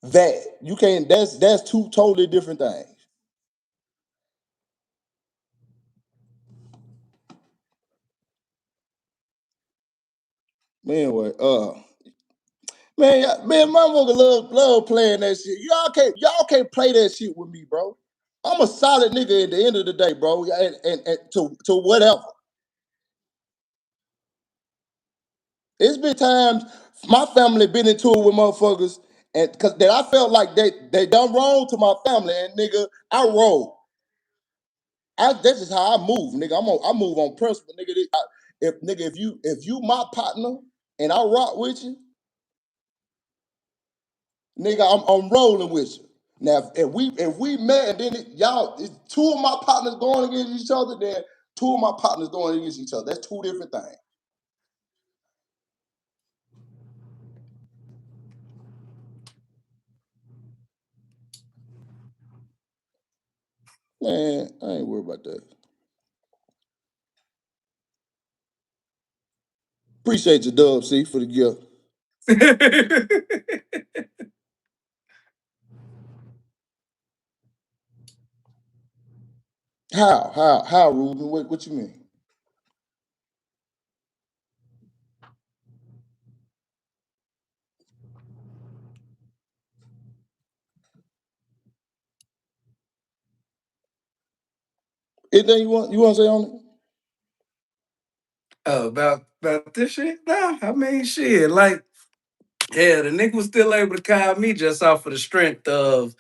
that. You can't. That's two totally different things. Anyway, man, my mother love playing that shit. Y'all can't play that shit with me, bro. I'm a solid nigga at the end of the day, bro. And to whatever. It's been times my family been into it with motherfuckers, and cause that I felt like they done wrong to my family, and nigga, I roll. That's just how I move, nigga. I move on principle, nigga. If you my partner and I rock with you, nigga, I'm rolling with you. Now, if we met and then two of my partners going against each other, then two of my partners going against each other. That's two different things. Man, I ain't worried about that. Appreciate you, Dub C, for the gift. How, Ruben? What you mean? Anything you want to say on it? Oh, about this shit? Nah, I mean shit. Like, yeah, the nigga was still able to call me just off of the strength of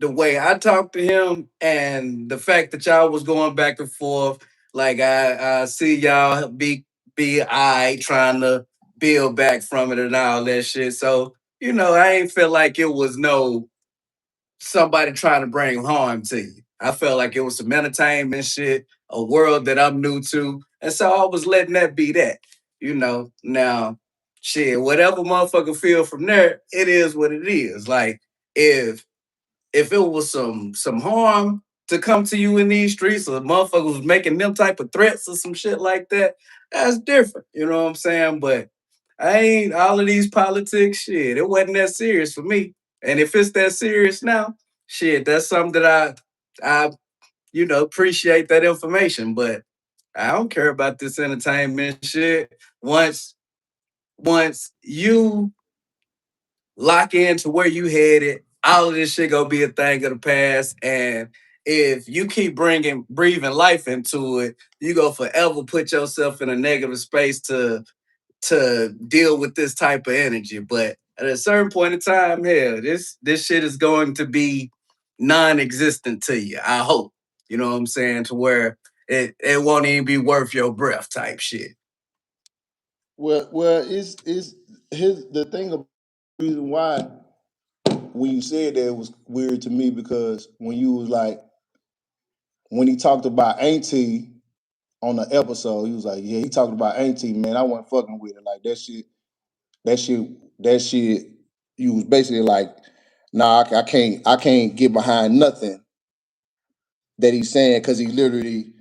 the way I talked to him and the fact that y'all was going back and forth. Like I see y'all be I trying to build back from it and all that shit. So, I ain't feel like it was no somebody trying to bring harm to you. I felt like it was some entertainment shit, a world that I'm new to. And so I was letting that be that. Now shit, whatever motherfucker feel from there, it is what it is. Like if if it was some harm to come to you in these streets or motherfuckers was making them type of threats or some shit like that, that's different. You know what I'm saying? But I ain't all of these politics shit. It wasn't that serious for me. And if it's that serious now, shit, that's something that I appreciate that information. But I don't care about this entertainment shit. Once you lock into where you headed. All of this shit gonna be a thing of the past. And if you keep breathing life into it, you go forever put yourself in a negative space to deal with this type of energy. But at a certain point in time, hell, this shit is going to be non-existent to you. I hope. You know what I'm saying? To where it won't even be worth your breath type shit. Well, it's his the thing about the reason why when you said that it was weird to me because when you was like when he talked about Auntie on the episode, he was like, yeah, he talked about Auntie, man. I wasn't fucking with it. Like that shit, that shit. You was basically like, nah, I can't get behind nothing that he's saying because he literally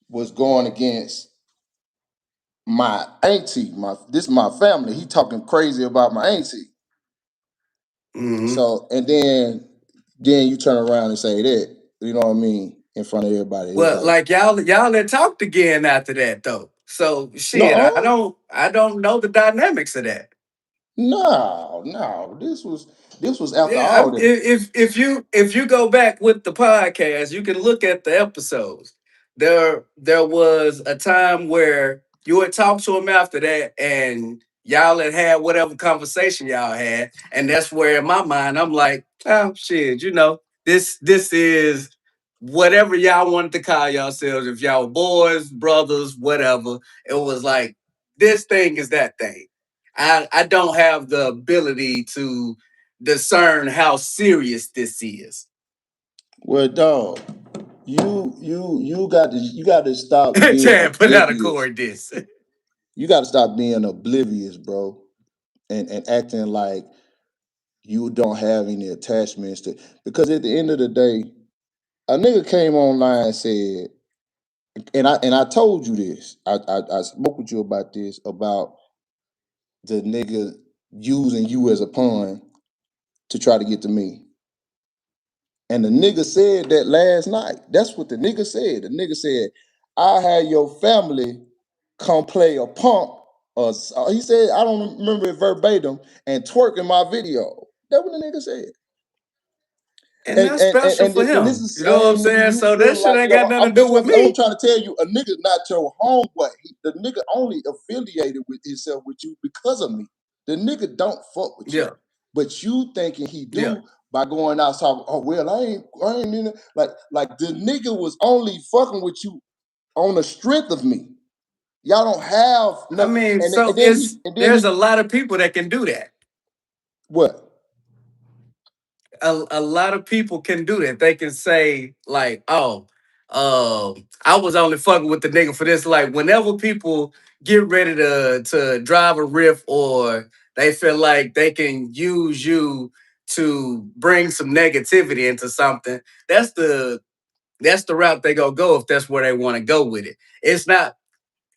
was going against my auntie. This is my family. He talking crazy about my auntie. Mm-hmm. So and then you turn around and say that, you know what I mean, in front of everybody. It's Well, like, like y'all had talked again after that though. So shit, I no, don't I don't know the dynamics of that. No, no. This was after Yeah, all that. if you go back with the podcast, you can look at the episodes. There was a time where you would talk to him after that, and y'all had whatever conversation y'all had, and that's where in my mind I'm like, oh shit, this is whatever y'all wanted to call yourselves. If y'all were boys, brothers, whatever, it was like this thing is that thing. I don't have the ability to discern how serious this is. Well, dog, you got to stop being Chad put out a oblivious. chord this. You got to stop being oblivious, bro, and acting like you don't have any attachments to. Because at the end of the day, a nigga came online and said, and I told you this. I spoke with you about this about the nigga using you as a pawn to try to get to me. And the nigga said that last night. That's what the nigga said. The nigga said, I had your family come play a pump. Or he said, I don't remember it verbatim, and twerk in my video. That's what the nigga said. And And that's and, and, special and for this and this him. is You the know what I'm same nigga saying? you So that feeling shit like, ain't got yo, nothing to I'm do just with I'm me. trying to tell you, a nigga not your homeboy. The nigga only affiliated with himself with you because of me. The nigga don't fuck with you. Yeah, But you thinking he yeah. do by going out talking, oh well, I ain't in it. Like the nigga was only fucking with you on the strength of me. Y'all don't have I nothing. mean, And, so and then he it's and then there's a he lot of people that can do that. what? A lot of people can do that. They can say like, "Oh, I was only fucking with the nigga for this." Like, whenever people get ready to drive a riff, or they feel like they can use you to bring some negativity into something, that's the route they go if that's where they want to go with it.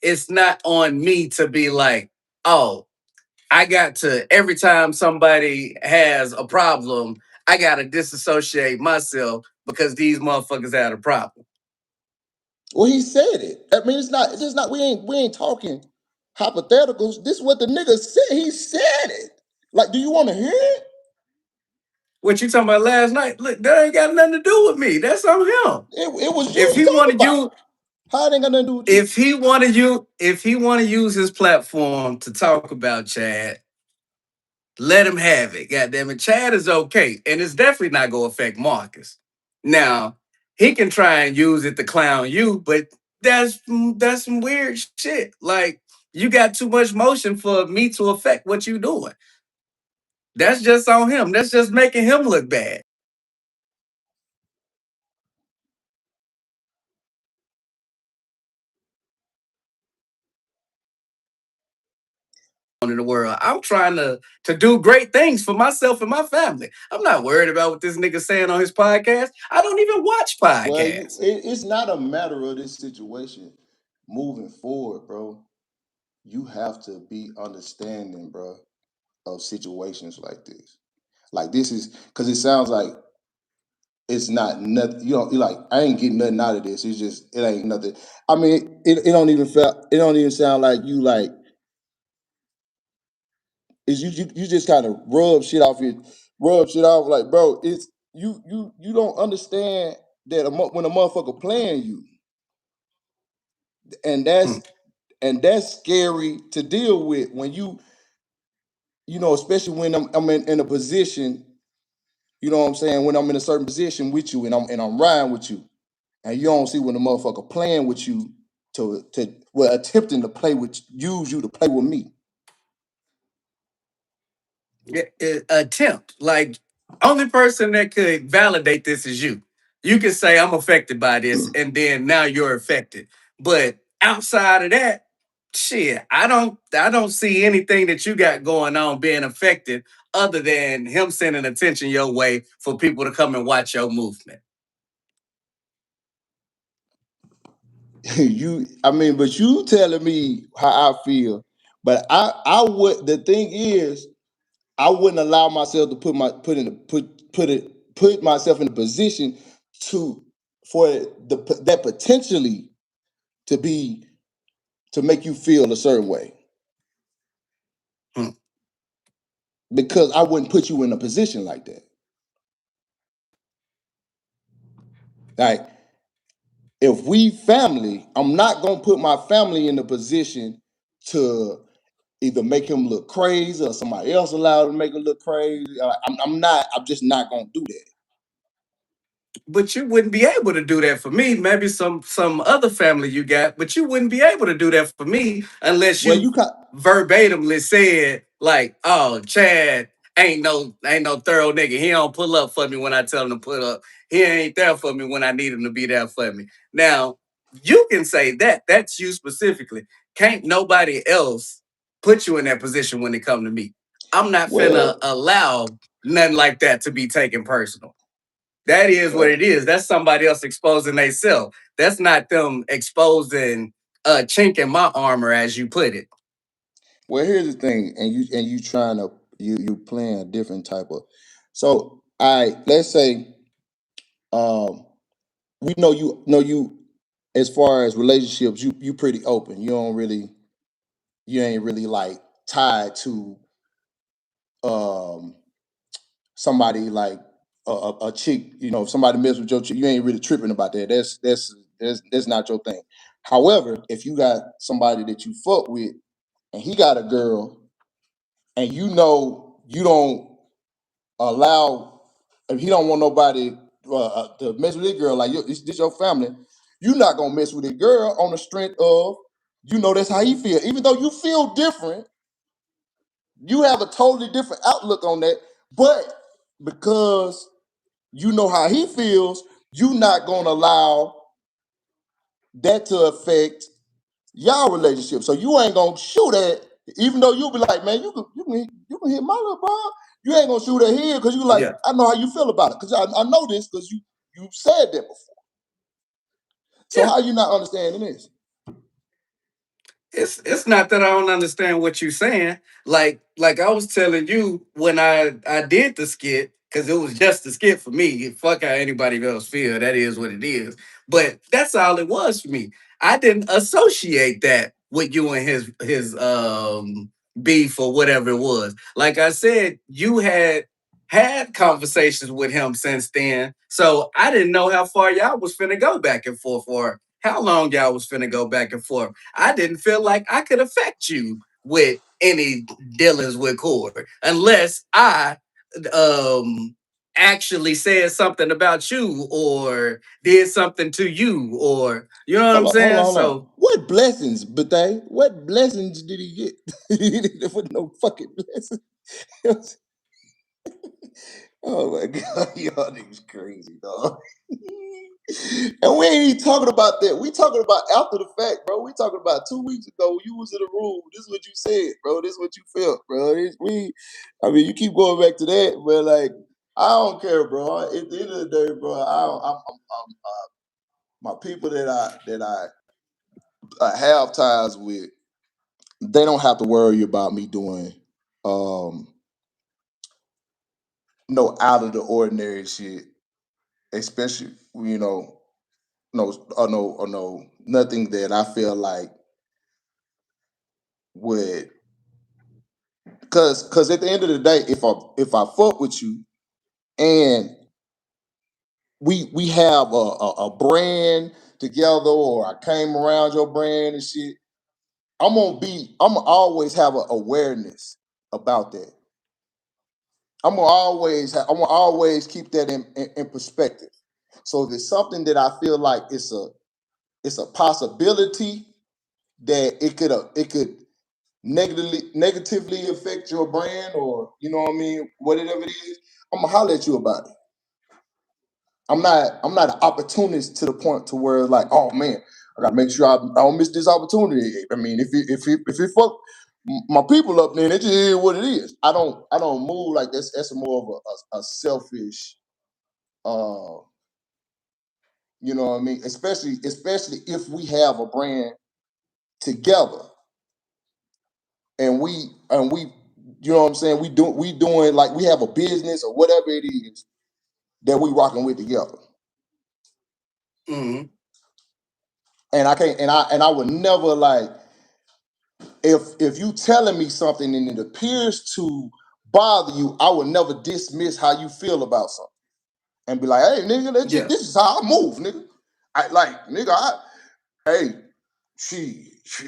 It's not on me to be like, "Oh, I got to every time somebody has a problem, I got to disassociate myself because these motherfuckers had a problem." Well, he said it. I mean, it's not. We ain't talking hypotheticals. This is what the nigga said. He said it. Like, do you want to hear it? What you talking about last night? Look, that ain't got nothing to do with me. That's on him. It was If you he talking wanted about. you, How it ain't got nothing to do with you? if he want to use his platform to talk about Chad, let him have it. Goddamn it, Chad is okay, and it's definitely not gonna affect Marcus. Now he can try and use it to clown you, but that's some weird shit. Like, you got too much motion for me to affect what you doing. That's just on him. That's just making him look bad in the world. I'm trying to do great things for myself and my family. I'm not worried about what this nigga saying on his podcast. I don't even watch Well, podcasts. it's not a matter of this situation moving forward, bro. You have to be understanding, bro, of situations like this. Like this is because it sounds like it's not nothing. You know, you're like, I ain't getting nothing out of this. It's just it ain't nothing. I mean, it don't even feel. It don't even sound like you like. Is you just kind of rub shit off like, bro. It's you don't understand that when a motherfucker playing you, and Hmm. that's scary to deal with when especially when I'm in a position. You know what I'm saying? When I'm in a certain position with you, and I'm riding with you, and you don't see when the motherfucker playing with you well, attempting to use you to play with me. Attempt. Like, only person that could validate this is you. You can say I'm affected by this, and then now you're affected. But outside of that, shit, I don't see anything that you got going on being affected other than him sending attention your way for people to come and watch your movement. I mean, but you telling me how I feel, but I would. The thing is, I wouldn't allow myself to put myself in a position to for that potentially to be to make you feel a certain way. Hmm. because I wouldn't put you in a position like that. Like if we family, I'm not gonna put my family in a position to either make him look crazy or somebody else allowed to make him look crazy. I'm not. I'm just not gonna do that. But you wouldn't be able to do that for me. Maybe some other family you got, but you wouldn't be able to do that for me unless Well, you you can. verbatimly said like, "Oh, Chad ain't no thorough nigga. He don't pull up for me when I tell him to pull up. He ain't there for me when I need him to be there for me." Now you can say that. That's you specifically. Can't nobody else put you in that position when it come to me. I'm not finna Well, allow nothing like that to be taken personal. That is what well, it is. That's somebody else exposing themselves. That's not them exposing a chink in my armor, as you put it. well. Here's the thing, and you trying to you playing a different type of. So, I let's say, um, we know you as far as relationships, you pretty open. You ain't really like tied to um somebody like a chick. If somebody mess with your chick, you ain't really tripping about that. That's not your thing. However, if you got somebody that you fuck with and he got a girl and you don't allow, if he don't want nobody to mess with this girl, like this your family, you not gonna mess with this girl on the strength of that's how he feel. Even though you feel different, you have a totally different outlook on that. But because you know how he feels, you not gonna allow that to affect y'all relationship. So you ain't gonna shoot at, even though you'll be like, man, you can hit my little bro. You ain't gonna shoot at him because you like, Yeah. I know how you feel about it. Because I know this because you said that before. So Yeah. how you not understanding this? It's not that I don't understand what you're saying. Like I was telling you when I did the skit, because it was just a skit for me. Fuck how anybody else feel. That is what it is. But that's all it was for me. I didn't associate that with you and his beef or whatever it was. Like I said, you had conversations with him since then. So I didn't know how far y'all was finna go back and forth or how long y'all was finna go back and forth. I didn't feel like I could affect you with any dealings with Cord unless I um actually said something about you or did something to you or you know what I'm Hold on, saying? hold on. So What blessings, but what blessings did he get? He didn't put no fucking blessings. Oh my god, y'all niggas crazy, dog. And we ain't even talking about that. We talking about after the fact, bro. We talking about 2 weeks ago. You was in the room. This is what you said, bro. This is what you felt, bro. I mean, you keep going back to that, but like, I don't care, bro. At the end of the day, bro, I don't, my people that I have ties with, they don't have to worry about me doing um no out of the ordinary shit, especially no, nothing that I feel like would, because at the end of the day, if I fuck with you and we have a brand together, or I came around your brand and shit, I'm gonna always have an awareness about that. I'm gonna always keep that in perspective. So if it's something that I feel like it's a possibility that it could negatively affect your brand, or what I mean, whatever it is, I'm gonna holler at you about it. I'm not an opportunist to the point to where like, oh man, I gotta make sure I don't miss this opportunity. I mean, if it fuck my people up, then it just is what it is. I don't move like this. That's more of a selfish, uh, you know what I mean. Especially if we have a brand together, and we, you know what I'm saying. We doing like we have a business or whatever it is that we rocking with together. mhm. And I can't, and I would never like, if you telling me something and it appears to bother you, I would never dismiss how you feel about something and be like, hey, nigga, Yeah. this is how I move, nigga. I like, nigga, hey,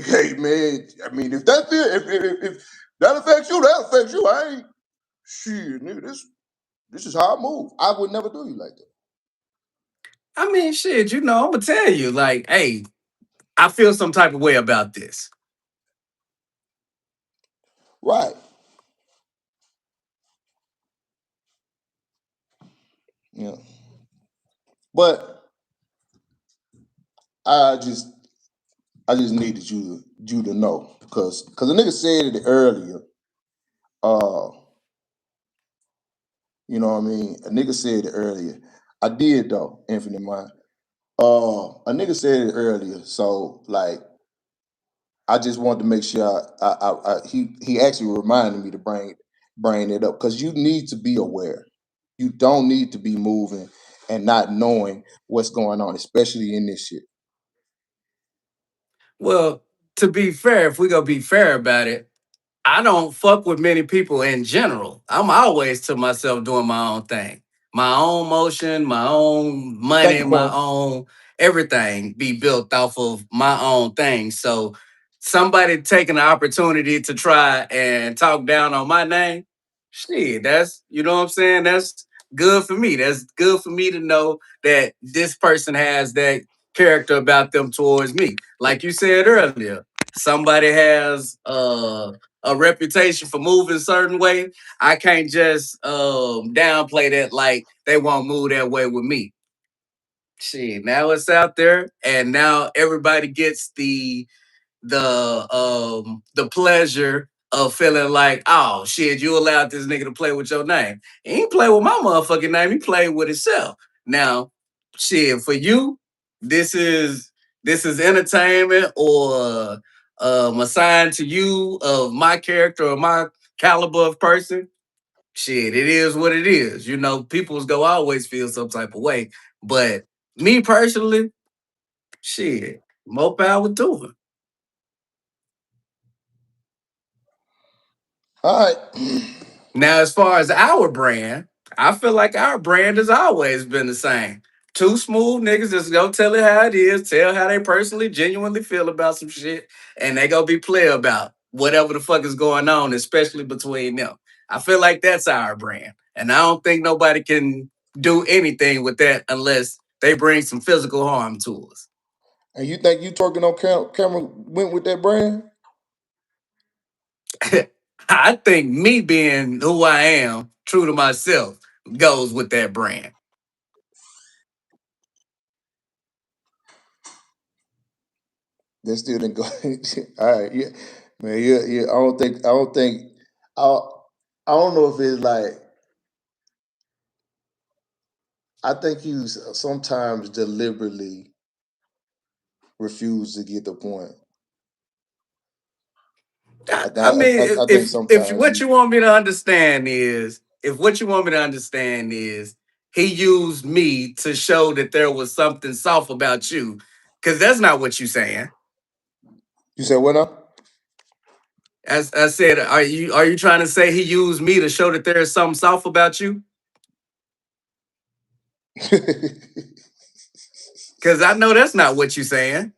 hey, man. I mean, if that feel, if that affects you, that affects you. I ain't shit, nigga. This is how I move. I would never do you like that. I mean, shit, I'm gonna tell you, like, hey, I feel some type of way about this. Right. Yeah. But I just I just needed you to know because the nigga said it earlier. Uh, you know what I mean? A nigga said it earlier. I did though, infinite mind. A nigga said it earlier, so like I just wanted to make sure he actually reminded me to bring it up because you need to be aware. You don't need to be moving and not knowing what's going on, especially in this shit. Well, to be fair, if we gonna be fair about it, I don't fuck with many people in general. I'm always to myself doing my own thing. My own motion, my own Thank money, you, my bro. own everything be built off of my own thing. So somebody taking the opportunity to try and talk down on my name, shit, that's what I'm saying? That's good for me. That's good for me to know that this person has that character about them towards me. Like you said earlier, somebody has a reputation for moving a certain way, I can't just downplay that like they won't move that way with me. Shit, now it's out there, and now everybody gets the pleasure of feeling like, oh shit, you allowed this nigga to play with your name. He ain't play with my motherfucking name. He played with himself. Now, shit, for you, this is entertainment or assigned to you of my character or my caliber of person. Shit, it is what it is. People's go always feel some type of way. But me personally, shit, more power to it. All right. Now, as far as our brand, I feel like our brand has always been the same. Two smooth niggas just go tell it how it is, tell how they personally, genuinely feel about some shit, and they go be clear about whatever the fuck is going on, especially between them. I feel like that's our brand. And I don't think nobody can do anything with that unless they bring some physical harm to us. And you think you twerking on camera went with that brand? I think me being who I am, true to myself, goes with that brand. That still didn't go. All right, yeah, man, yeah, yeah. I, I don't know if it's like. I think you sometimes deliberately refuse to get the point. I mean, I think if sometimes what you. you want me to understand is, if what you want me to understand is, he used me to show that there was something soft about you, because that's not what you're saying. You said what now? As I said, are you trying to say he used me to show that there is something soft about you? Because I know that's not what you're saying.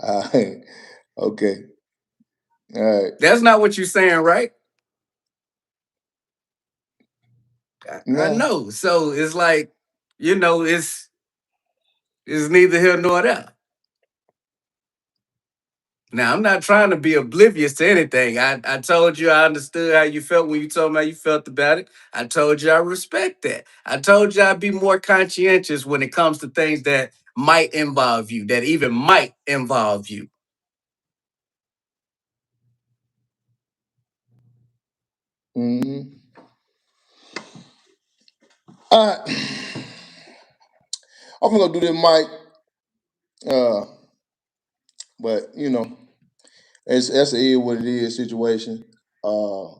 All right. Okay. All right. That's not what you're saying, right? I No. know. So it's like, it's neither here nor there. Now, I'm not trying to be oblivious to anything. I told you I understood how you felt when you told me how you felt about it. I told you I respect that. I told you I'd be more conscientious when it comes to things that might involve you, that even might involve you. Hmm. All right. I'm gonna do this, Mike. Uh, but that's a what it is situation. Uh,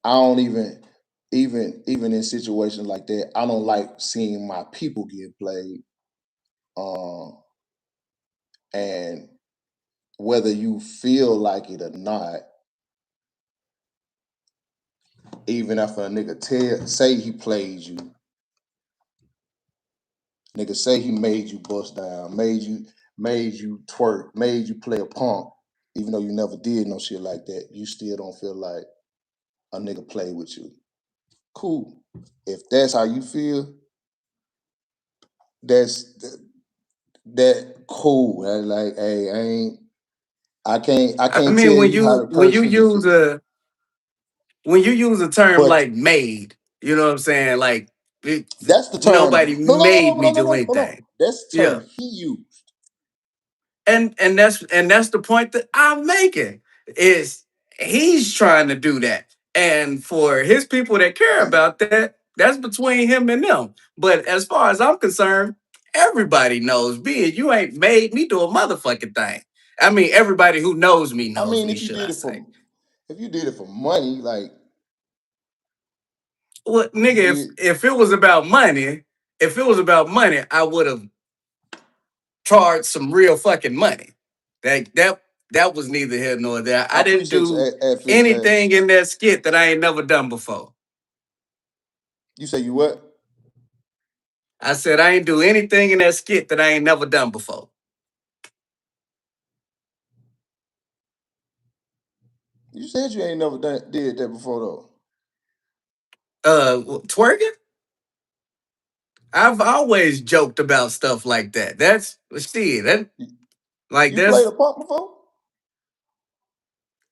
I don't even in situations like that. I don't like seeing my people get played. Uh, and whether you feel like it or not, even if a nigga say he played you, nigga say he made you bust down, made you twerk, made you play a punk, even though you never did no shit like that, you still don't feel like a nigga played with you. Cool. If that's how you feel, that's that cool. Like, hey, I I can't tell mean, you how to personally feel. when you use a term But like made, you know what I'm saying? Like it, that's the term. nobody No, no, no, made no, no, me no, do no, no, no. anything. That's the Yeah. term he used. And that's the point that I'm making is he's trying to do that. And for his people that care about that, that's between him and them. But as far as I'm concerned, everybody knows, be it you ain't made me do a motherfucking thing. I mean, everybody who I knows mean, me, should I say. if you did it for money, like Well, you nigga, did. if it was about money, if it was about money, I would have charged some real fucking money. That was neither here nor there. I I didn't appreciate you do at face value. anything in that skit that I ain't never done before. You say you what? I said I ain't do anything in that skit that I ain't never done before. You said you ain't never did that before though. Twerking? I've always joked about stuff like that. That's shit. That You, like you played that's a punk before?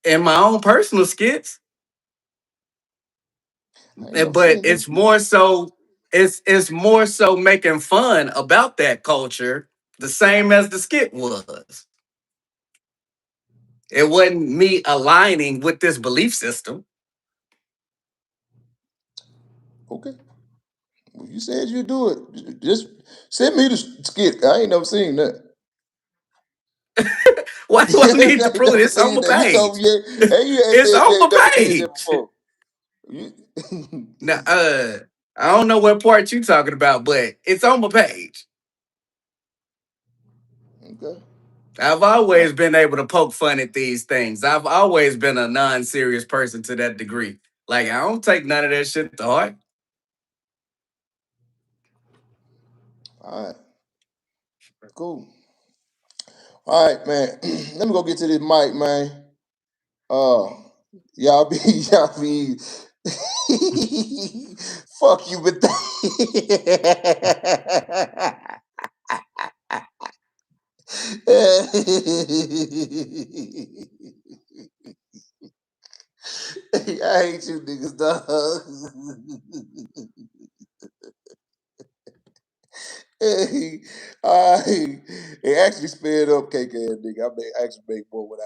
in my own personal skits. I ain't never But seen it's you. more so it's more so making fun about that culture, the same as the skit was. It wasn't me aligning with this belief system. Okay. Well, you said you do it. Just send me the skit. I ain't never seen that. Why do I I need to ain't prove never this on seen my that. You told page? me and you had It's said you on ain't never my did that page. before. You, Now, I don't know what part you talking about, but it's on my page. okay. I've All always right. been able to poke fun at these things. I've always been a non-serious person to that degree. Like I don't take none of that shit to heart. All right. Cool. All right, man. Let me go get to this mic, man. Uh, y'all be y'all be. Fuck you, but I hate you niggas, dog. Hey, it actually sped up KK nigga. Actually make more when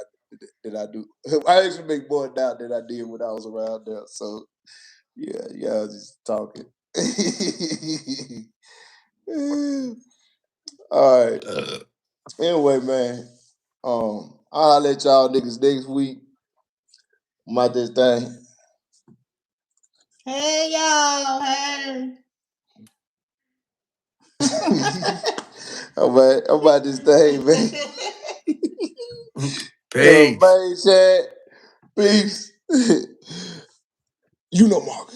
than I do. I actually make more now than I did when I was around there. So yeah, I was just talking. All right. Uh, Anyway, man. I'll let y'all niggas next week about this thing. Hey y'all, hey. I'm about this thing, man. Peace. Man, chat. Peace. You know Mark.